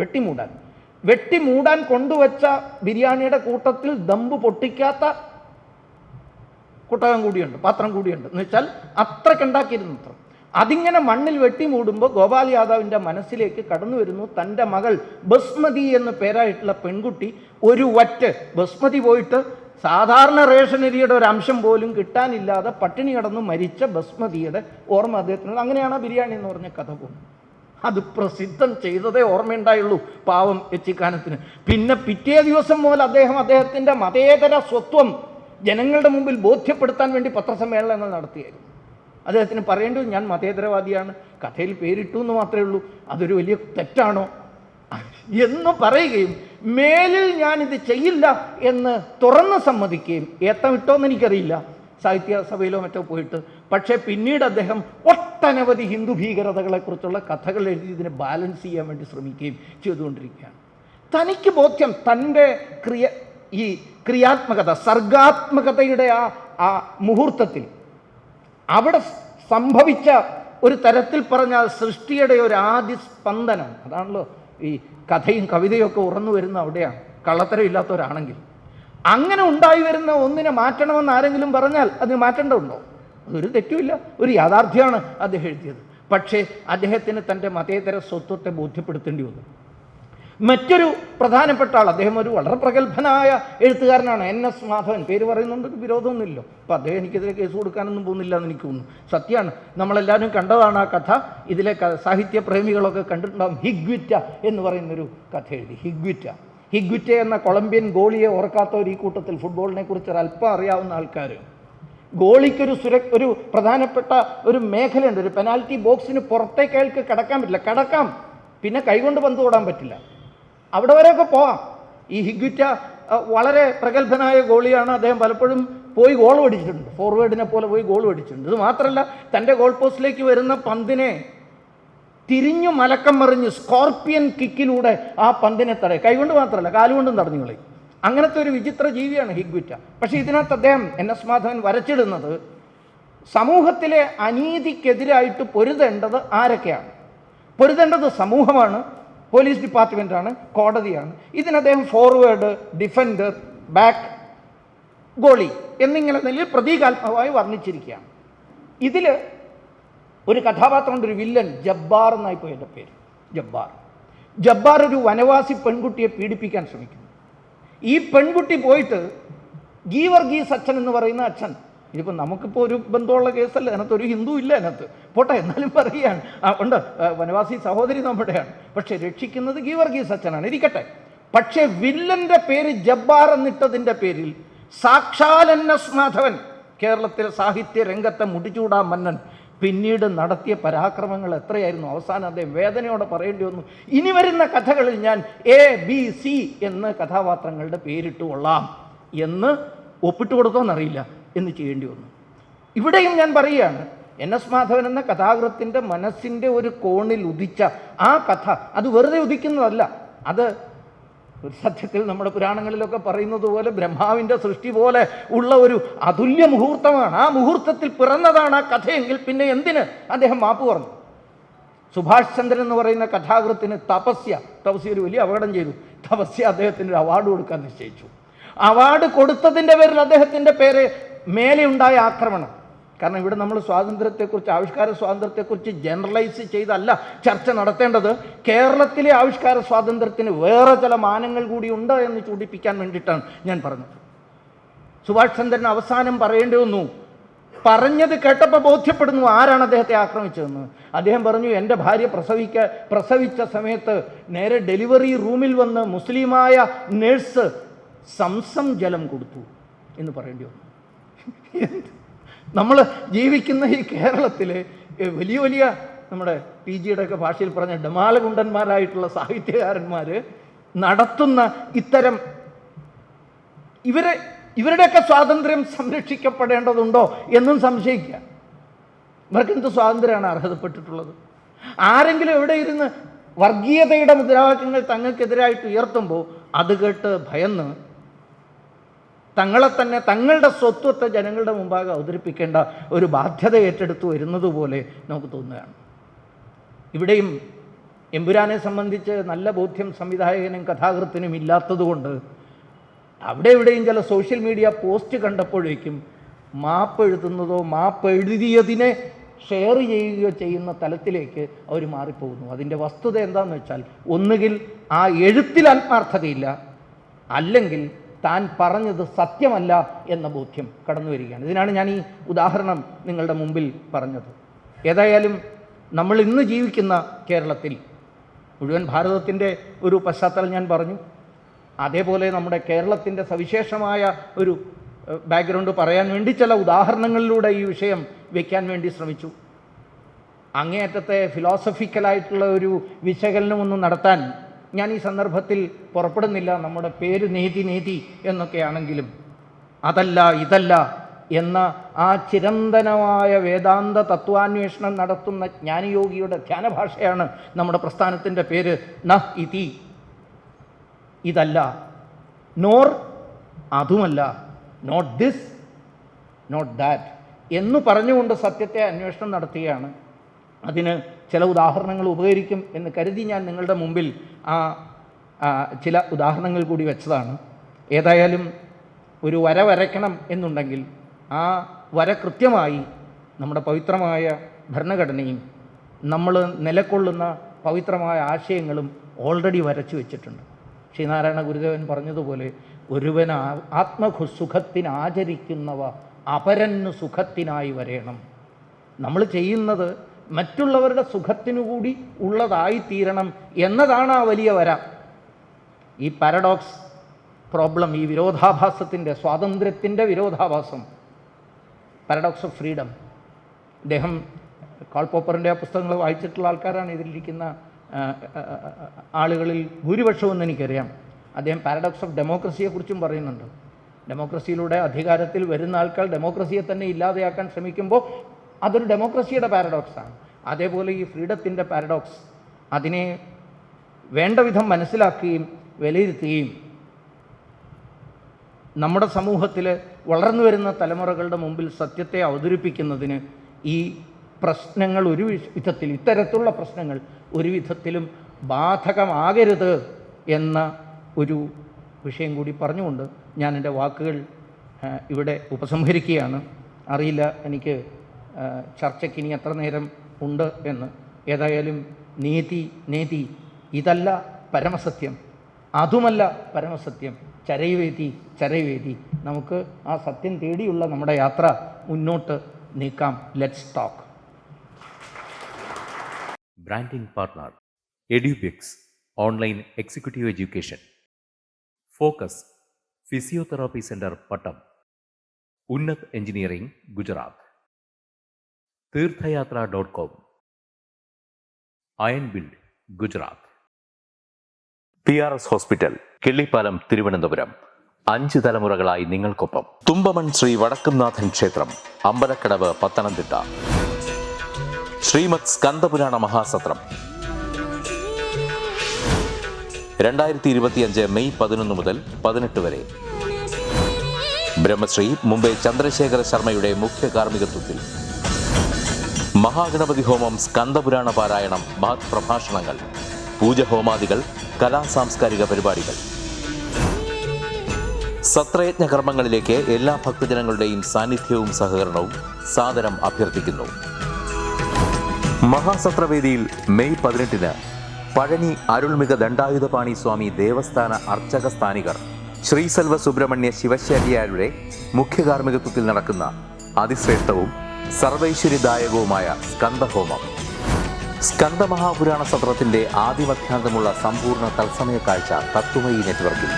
വെട്ടിമൂടാൻ കൊണ്ടുവച്ച ബിരിയാണിയുടെ കൂട്ടത്തിൽ ദമ്പ് പൊട്ടിക്കാത്ത കുട്ടകം കൂടിയുണ്ട്, പാത്രം കൂടിയുണ്ട്. എന്ന് വെച്ചാൽ അത്രയ്ക്കുണ്ടാക്കിയിരുന്നു. അത്ര അതിങ്ങനെ മണ്ണിൽ വെട്ടിമൂടുമ്പോൾ ഗോപാൽ യാദവിൻ്റെ മനസ്സിലേക്ക് കടന്നു വരുന്നു തൻ്റെ മകൾ ബസ്മതി എന്ന് പേരായിട്ടുള്ള പെൺകുട്ടി ഒരു വറ്റ് ബസ്മതി പോയിട്ട് സാധാരണ റേഷനരിയുടെ ഒരു അംശം പോലും കിട്ടാനില്ലാതെ പട്ടിണി കിടന്നു മരിച്ച ബസ്മതിയുടെ ഓർമ്മ അദ്ദേഹത്തിന്. അങ്ങനെയാണ് ബിരിയാണി എന്ന് പറഞ്ഞ കഥ പോകുന്നത്. അത് പ്രസിദ്ധം ചെയ്തതേ ഓർമ്മയുണ്ടായുള്ളൂ പാവം എച്ചിക്കാനത്തിന്. പിന്നെ പിറ്റേ ദിവസം മുതൽ അദ്ദേഹത്തിൻ്റെ മതേതര സ്വത്വം ജനങ്ങളുടെ മുമ്പിൽ ബോധ്യപ്പെടുത്താൻ വേണ്ടി പത്രസമ്മേളനങ്ങൾ നടത്തിയായിരുന്നു. അദ്ദേഹത്തിന് പറയേണ്ടത് ഞാൻ മതേതരവാദിയാണ്, കഥയിൽ പേരിട്ടു എന്ന് മാത്രമേ ഉള്ളൂ, അതൊരു വലിയ തെറ്റാണോ എന്ന് പറയുകയും മേലിൽ ഞാനിത് ചെയ്യില്ല എന്ന് തുറന്ന് സമ്മതിക്കുകയും, ഏത്തമിട്ടോന്ന് എനിക്കറിയില്ല, സാഹിത്യ സഭയിലോ മറ്റോ പോയിട്ട്. പക്ഷേ പിന്നീട് അദ്ദേഹം ഒട്ടനവധി ഹിന്ദു ഭീകരതകളെക്കുറിച്ചുള്ള കഥകൾ എഴുതി ഇതിനെ ബാലൻസ് ചെയ്യാൻ വേണ്ടി ശ്രമിക്കുകയും ചെയ്തുകൊണ്ടിരിക്കുകയാണ്. തനിക്ക് ബോധ്യം, തൻ്റെ ഈ ക്രിയാത്മകത, സർഗാത്മകതയുടെ ആ മുഹൂർത്തത്തിൽ അവിടെ സംഭവിച്ച ഒരു തരത്തിൽ പറഞ്ഞാൽ സൃഷ്ടിയുടെ ഒരു ആദ്യ സ്പന്ദനം, അതാണല്ലോ ഈ കഥയും കവിതയും ഒക്കെ ഉറന്നു വരുന്ന അവിടെയാണ്, കള്ളത്തരമില്ലാത്തവരാണെങ്കിൽ. അങ്ങനെ ഉണ്ടായി വരുന്ന ഒന്നിനെ മാറ്റണമെന്ന് ആരെങ്കിലും പറഞ്ഞാൽ അതിന് മാറ്റേണ്ടതുണ്ടോ? അതൊരു തെറ്റുമില്ല, ഒരു യാഥാർത്ഥ്യമാണ് അദ്ദേഹം എഴുതിയത്. പക്ഷേ അദ്ദേഹത്തിന് തൻ്റെ മതേതര സ്വത്വത്തെ ബോധ്യപ്പെടുത്തേണ്ടി വന്നു. മറ്റൊരു പ്രധാനപ്പെട്ട ആൾ, അദ്ദേഹം ഒരു വളരെ പ്രഗത്ഭനായ എഴുത്തുകാരനാണ്, NS മാധവൻ. പേര് പറയുന്നുണ്ട്, വിരോധമൊന്നുമില്ലോ. അപ്പം അദ്ദേഹം എനിക്കെതിരെ കേസ് കൊടുക്കാനൊന്നും പോകുന്നില്ല എന്ന് എനിക്ക് തോന്നുന്നു. സത്യമാണ്, നമ്മളെല്ലാവരും കണ്ടതാണ് ആ കഥ. ഇതിലെ സാഹിത്യ പ്രേമികളൊക്കെ കണ്ടിട്ടുണ്ടാകും. ഹിഗ്വിറ്റ എന്ന് പറയുന്നൊരു കഥ എഴുതി. ഹിഗ്വിറ്റ എന്ന കൊളംബിയൻ ഗോളിയെ ഓർക്കാത്തവർ ഈ കൂട്ടത്തിൽ, ഫുട്ബോളിനെ കുറിച്ച് ഒരല്പം അറിയാവുന്ന ആൾക്കാർ. ഗോളിക്കൊരു ഒരു പ്രധാനപ്പെട്ട ഒരു മേഖലയുണ്ട്, ഒരു പെനാൽറ്റി ബോക്സിന് പുറത്തേക്ക് അയാൾക്ക് കടക്കാൻ പറ്റില്ല. കടക്കാം, പിന്നെ കൈകൊണ്ട് പന്ത് തൊടാൻ പറ്റില്ല. അവിടെ വരെയൊക്കെ പോവാം. ഈ ഹിഗ്വിറ്റ വളരെ പ്രഗത്ഭനായ ഗോളിയാണ്. അദ്ദേഹം പലപ്പോഴും പോയി ഗോൾ അടിച്ചിട്ടുണ്ട്, ഫോർവേഡിനെ പോലെ പോയി ഗോൾ അടിച്ചിട്ടുണ്ട്. ഇത് മാത്രമല്ല, തൻ്റെ ഗോൾ പോസ്റ്റിലേക്ക് വരുന്ന പന്തിനെ തിരിഞ്ഞു മലക്കം മറിഞ്ഞ് സ്കോർപ്പിയൻ കിക്കിലൂടെ ആ പന്തിനെ തടയും. കൈകൊണ്ട് മാത്രമല്ല, കാലുകൊണ്ടും തടഞ്ഞു കളയും. അങ്ങനത്തെ ഒരു വിചിത്ര ജീവിയാണ് ഹിഗ്വിറ്റ. പക്ഷേ ഇതിനകത്ത് അദ്ദേഹം NS മാധവൻ വരച്ചിടുന്നത് സമൂഹത്തിലെ അനീതിക്കെതിരായിട്ട് പൊരുതേണ്ടത് ആരൊക്കെയാണ്? പൊരുതേണ്ടത് സമൂഹമാണ്, പോലീസ് ഡിപ്പാർട്ട്മെൻറ്റാണ്, കോടതിയാണ്. ഇതിന് അദ്ദേഹം ഫോർവേഡ്, ഡിഫൻഡർ, ബാക്ക്, ഗോളി എന്നിങ്ങനെ നിലയിൽ പ്രതീകാത്മകമായി വർണ്ണിച്ചിരിക്കുകയാണ്. ഇതിൽ ഒരു കഥാപാത്രമുണ്ട്, ഒരു വില്ലൻ, ജബ്ബാർ എന്നായി പോയി എൻ്റെ പേര്. ജബ്ബാർ ഒരു വനവാസി പെൺകുട്ടിയെ പീഡിപ്പിക്കാൻ ശ്രമിക്കുന്നു. ഈ പെൺകുട്ടി പോയിട്ട് ഗീവർഗീസ് അച്ഛൻ എന്ന് പറയുന്ന അച്ഛൻ, ഇതിപ്പോൾ നമുക്കിപ്പോൾ ഒരു ബന്ധമുള്ള കേസല്ല, അതിനകത്ത് ഒരു ഹിന്ദു ഇല്ല അതിനകത്ത്, പോട്ടെ, എന്നാലും പറയുകയാണ്, ഉണ്ട്, വനവാസി സഹോദരി നമ്മുടെയാണ്, പക്ഷേ രക്ഷിക്കുന്നത് ഗീവർഗീസ് അച്ഛനാണ്, ഇരിക്കട്ടെ. പക്ഷേ വില്ലൻ്റെ പേര് ജബ്ബാർ എന്നിട്ടതിൻ്റെ പേരിൽ സാക്ഷാൽ NS മാധവൻ, കേരളത്തിലെ സാഹിത്യ രംഗത്തെ മുടിചൂടാ മന്നൻ, പിന്നീട് നടത്തിയ പരാക്രമങ്ങൾ എത്രയായിരുന്നു. അവസാനം അദ്ദേഹം വേദനയോടെ പറയേണ്ടി വന്നു, ഇനി വരുന്ന കഥകളിൽ ഞാൻ ABC എന്ന് കഥാപാത്രങ്ങളുടെ പേരിട്ട് കൊള്ളാം എന്ന് ഒപ്പിട്ട് കൊടുത്തോന്നറിയില്ല, എന്ന് ചെയ്യേണ്ടി വന്നു. ഇവിടെയും ഞാൻ പറയുകയാണ്, NS മാധവൻ എന്ന കഥാകൃത്തിൻ്റെ മനസ്സിൻ്റെ ഒരു കോണിൽ ഉദിച്ച ആ കഥ, അത് വെറുതെ ഉദിക്കുന്നതല്ല, അത് സത്യത്തിൽ നമ്മുടെ പുരാണങ്ങളിലൊക്കെ പറയുന്നത് പോലെ ബ്രഹ്മാവിൻ്റെ സൃഷ്ടി പോലെ ഉള്ള ഒരു അതുല്യ മുഹൂർത്തമാണ്. ആ മുഹൂർത്തത്തിൽ പിറന്നതാണ് ആ കഥയെങ്കിൽ പിന്നെ എന്തിന് അദ്ദേഹം മാപ്പ് പറഞ്ഞു? സുഭാഷ് ചന്ദ്രൻ എന്ന് പറയുന്ന കഥാകൃത്തിന് തപസ്യ ഒരു വലിയ അപകടം ചെയ്തു. തപസ്യ അദ്ദേഹത്തിന് ഒരു അവാർഡ് കൊടുക്കാൻ നിശ്ചയിച്ചു. അവാർഡ് കൊടുത്തതിൻ്റെ പേരിൽ അദ്ദേഹത്തിൻ്റെ പേര് മേലെ ഉണ്ടായ ആക്രമണം. കാരണം ഇവിടെ നമ്മൾ സ്വാതന്ത്ര്യത്തെക്കുറിച്ച്, ആവിഷ്കാര സ്വാതന്ത്ര്യത്തെക്കുറിച്ച് ജനറലൈസ് ചെയ്തല്ല ചർച്ച നടത്തേണ്ടത്. കേരളത്തിലെ ആവിഷ്കാര സ്വാതന്ത്ര്യത്തിന് വേറെ ചില മാനങ്ങൾ കൂടി ഉണ്ട് എന്ന് ചൂണ്ടിപ്പിക്കാൻ വേണ്ടിയിട്ടാണ് ഞാൻ പറഞ്ഞത്. സുഭാഷ് ചന്ദ്രൻ അവസാനം പറയേണ്ടി വന്നു, പറഞ്ഞത് കേട്ടപ്പോൾ ബോധ്യപ്പെടുന്നു ആരാണ് അദ്ദേഹത്തെ ആക്രമിച്ചതെന്ന്. അദ്ദേഹം പറഞ്ഞു, എൻ്റെ ഭാര്യ പ്രസവിച്ച സമയത്ത് നേരെ ഡെലിവറി റൂമിൽ വന്ന് മുസ്ലിമായ നേഴ്സ് സംസം ജലം കൊടുത്തു എന്ന് പറയേണ്ടി വന്നു. നമ്മൾ ജീവിക്കുന്ന ഈ കേരളത്തിലെ വലിയ വലിയ നമ്മുടെ PGയുടെ ഒക്കെ ഭാഷയിൽ പറഞ്ഞ ഡമാലകുണ്ടന്മാരായിട്ടുള്ള സാഹിത്യകാരന്മാർ നടത്തുന്ന ഇത്തരം ഇവരുടെയൊക്കെ സ്വാതന്ത്ര്യം സംരക്ഷിക്കപ്പെടേണ്ടതുണ്ടോ എന്നും സംശയിക്കുക. ഇവർക്കെന്ത് സ്വാതന്ത്ര്യമാണ് അർഹതപ്പെട്ടിട്ടുള്ളത്? ആരെങ്കിലും എവിടെ ഇരുന്ന് വർഗീയതയുടെ മുദ്രാവാക്യങ്ങൾ തങ്ങൾക്കെതിരായിട്ട് ഉയർത്തുമ്പോൾ അത് കേട്ട് ഭയന്ന് തങ്ങളെ തന്നെ, തങ്ങളുടെ സ്വത്വത്തെ ജനങ്ങളുടെ മുമ്പാകെ അവതരിപ്പിക്കേണ്ട ഒരു ബാധ്യത ഏറ്റെടുത്ത് വരുന്നത് പോലെ നമുക്ക് തോന്നുകയാണ്. ഇവിടെയും എമ്പുരാനെ സംബന്ധിച്ച് നല്ല ബോധ്യം സംവിധായകനും കഥാകൃത്തിനും ഇല്ലാത്തതുകൊണ്ട് അവിടെ ഇവിടെയും ചില സോഷ്യൽ മീഡിയ പോസ്റ്റ് കണ്ടപ്പോഴേക്കും മാപ്പ് എഴുതുന്നതോ മാപ്പ് എഴുതിയതിനെ ഷെയർ ചെയ്യുകയോ ചെയ്യുന്ന തലത്തിലേക്ക് അവർ മാറിപ്പോകുന്നു. അതിൻ്റെ വസ്തുത എന്താണെന്ന് വെച്ചാൽ, ഒന്നുകിൽ ആ എഴുത്തിൽ ആത്മാർത്ഥതയില്ല, അല്ലെങ്കിൽ താൻ പറഞ്ഞത് സത്യമല്ല എന്ന ബോധ്യം കടന്നു വരികയാണ്. ഇതിനാണ് ഞാൻ ഈ ഉദാഹരണം നിങ്ങളുടെ മുമ്പിൽ പറഞ്ഞത്. ഏതായാലും നമ്മൾ ഇന്ന് ജീവിക്കുന്ന കേരളത്തിൽ, മുഴുവൻ ഭാരതത്തിൻ്റെ ഒരു പശ്ചാത്തലം ഞാൻ പറഞ്ഞു, അതേപോലെ നമ്മുടെ കേരളത്തിൻ്റെ സവിശേഷമായ ഒരു ബാക്ക്ഗ്രൗണ്ട് പറയാൻ വേണ്ടി ചില ഉദാഹരണങ്ങളിലൂടെ ഈ വിഷയം വയ്ക്കാൻ വേണ്ടി ശ്രമിച്ചു. അങ്ങേയറ്റത്തെ ഫിലോസഫിക്കലായിട്ടുള്ള ഒരു വിശകലനമൊന്നും നടത്താൻ ഞാൻ ഈ സന്ദർഭത്തിൽ പുറപ്പെടുന്നില്ല. നമ്മുടെ പേര് നീതി എന്നൊക്കെയാണെങ്കിലും അതല്ല ഇതല്ല എന്ന ആ ചിരന്തനമായ വേദാന്ത തത്വാന്വേഷണം നടത്തുന്ന ജ്ഞാനയോഗിയുടെ ധ്യാനഭാഷയാണ് നമ്മുടെ പ്രസ്ഥാനത്തിൻ്റെ പേര്. ന ഇതി, ഇതല്ല, നോർ അതുമല്ല, നോട്ട് ദിസ് നോട്ട് ദാറ്റ് എന്ന് പറഞ്ഞുകൊണ്ട് സത്യത്തെ അന്വേഷണം നടത്തുകയാണ്. അതിന് ചില ഉദാഹരണങ്ങൾ ഉപകരിക്കും എന്ന് കരുതി ഞാൻ നിങ്ങളുടെ മുമ്പിൽ ചില ഉദാഹരണങ്ങൾ കൂടി വെച്ചതാണ്. ഏതായാലും ഒരു വര വരയ്ക്കണം എന്നുണ്ടെങ്കിൽ ആ വര കൃത്യമായി നമ്മുടെ പവിത്രമായ ഭരണഘടനയും നമ്മൾ നിലകൊള്ളുന്ന പവിത്രമായ ആശയങ്ങളും ഓൾറെഡി വരച്ചു വെച്ചിട്ടുണ്ട്. ശ്രീനാരായണ ഗുരുദേവൻ പറഞ്ഞതുപോലെ, ഒരുവൻ ആത്മസുഖത്തിന് ആചരിക്കുന്നവ അപരന് സുഖത്തിനായി വരേണം. നമ്മൾ ചെയ്യുന്നത് മറ്റുള്ളവരുടെ സുഖത്തിനു കൂടി ഉള്ളതായിത്തീരണം എന്നതാണ് ആ വലിയ വര. ഈ പാരഡോക്സ് പ്രോബ്ലം, ഈ വിരോധാഭാസത്തിൻ്റെ, സ്വാതന്ത്ര്യത്തിൻ്റെ വിരോധാഭാസം പാരഡോക്സ് ഓഫ് ഫ്രീഡം. അദ്ദേഹം കാൾ പോപ്പറിൻ്റെ ആ പുസ്തകങ്ങൾ വായിച്ചിട്ടുള്ള ആൾക്കാരാണ് ഇതിലിരിക്കുന്ന ആളുകളിൽ ഭൂരിപക്ഷമെന്ന് എനിക്കറിയാം. അദ്ദേഹം പാരഡോക്സ് ഓഫ് ഡെമോക്രസിയെക്കുറിച്ചും പറയുന്നുണ്ട്. ഡെമോക്രസിയിലൂടെ അധികാരത്തിൽ വരുന്ന ആൾക്കാർ ഡെമോക്രസിയെ തന്നെ ഇല്ലാതെയാക്കാൻ ശ്രമിക്കുമ്പോൾ അതൊരു ഡെമോക്രസിയുടെ പാരഡോക്സാണ്. അതേപോലെ ഈ ഫ്രീഡത്തിൻ്റെ പാരഡോക്സ്, അതിനെ വേണ്ട വിധം മനസ്സിലാക്കുകയും വിലയിരുത്തുകയും നമ്മുടെ സമൂഹത്തിൽ വളർന്നു വരുന്ന തലമുറകളുടെ മുമ്പിൽ സത്യത്തെ അവതരിപ്പിക്കുന്നതിന് ഈ പ്രശ്നങ്ങൾ ഒരു വിധത്തിൽ, ഇത്തരത്തിലുള്ള പ്രശ്നങ്ങൾ ഒരു വിധത്തിലും ബാധകമാകരുത് എന്ന ഒരു വിഷയം കൂടി പറഞ്ഞുകൊണ്ട് ഞാൻ എൻ്റെ വാക്കുകൾ ഇവിടെ ഉപസംഹരിക്കുകയാണ്. അറിയില്ല എനിക്ക് ചർച്ചയ്ക്ക് ഇനി എത്ര നേരം ഉണ്ട് എന്ന്. ഏതായാലും നീതി ഇതല്ല പരമസത്യം, അതുമല്ല പരമസത്യം, ചരൈവേതി. നമുക്ക് ആ സത്യം തേടിയുള്ള നമ്മുടെ യാത്ര മുന്നോട്ട് നീക്കാം. Let's talk. Branding partner Edubix online executive education, focus physiotherapy centre Pattom, Unnat engineering Gujarat, തീർത്ഥയാത്ര.com, iron build Gujarat, PRS hospital Killipalam Thiruvananthapuram. 5 തലമുറകളായി നിങ്ങൾക്കൊപ്പം. തുമ്പമൺ ശ്രീ വടക്കുംനാഥൻ ക്ഷേത്രം, അമ്പലക്കടവ്, പത്തനംതിട്ട. ശ്രീമദ് സ്കന്ദപുരാണ മഹാസത്രം 2025 മെയ് 11 മുതൽ 18 വരെ. ബ്രഹ്മശ്രീ മുംബൈ ചന്ദ്രശേഖര ശർമ്മയുടെ മുഖ്യ കാർമ്മികത്വത്തിൽ മഹാഗണപതി ഹോമം, സ്കന്ദപുരാണ പാരായണം, മഹത് പ്രഭാഷണങ്ങൾ, പൂജഹോമാദികൾ, കലാസാംസ്കാരിക പരിപാടികൾ. സത്രയജ്ഞ കർമ്മങ്ങളിലേക്ക് എല്ലാ ഭക്തജനങ്ങളുടെയും സാന്നിധ്യവും സഹകരണവും സാദരം അഭ്യർത്ഥിക്കുന്നു. മഹാസത്രവേദിയിൽ മെയ് 18 പഴനി അരുൾമിക ദണ്ഡായുധപാണി സ്വാമി ദേവസ്ഥാന അർച്ചക സ്ഥാനികർ ശ്രീസെൽവ സുബ്രഹ്മണ്യ ശിവശാരിയാരുടെ മുഖ്യ കാർമ്മികത്വത്തിൽ നടക്കുന്ന അതിശ്രേഷ്ഠവും സർവൈശ്വര്യദായകവുമായ സ്കന്ദഹോമം. സ്കന്ദമഹാപുരാണ സത്രത്തിന്റെ ആദിമധ്യാന്തമുള്ള സമ്പൂർണ്ണ തത്സമയ കാഴ്ച തത്വമയി നെറ്റ്വർക്കിൽ.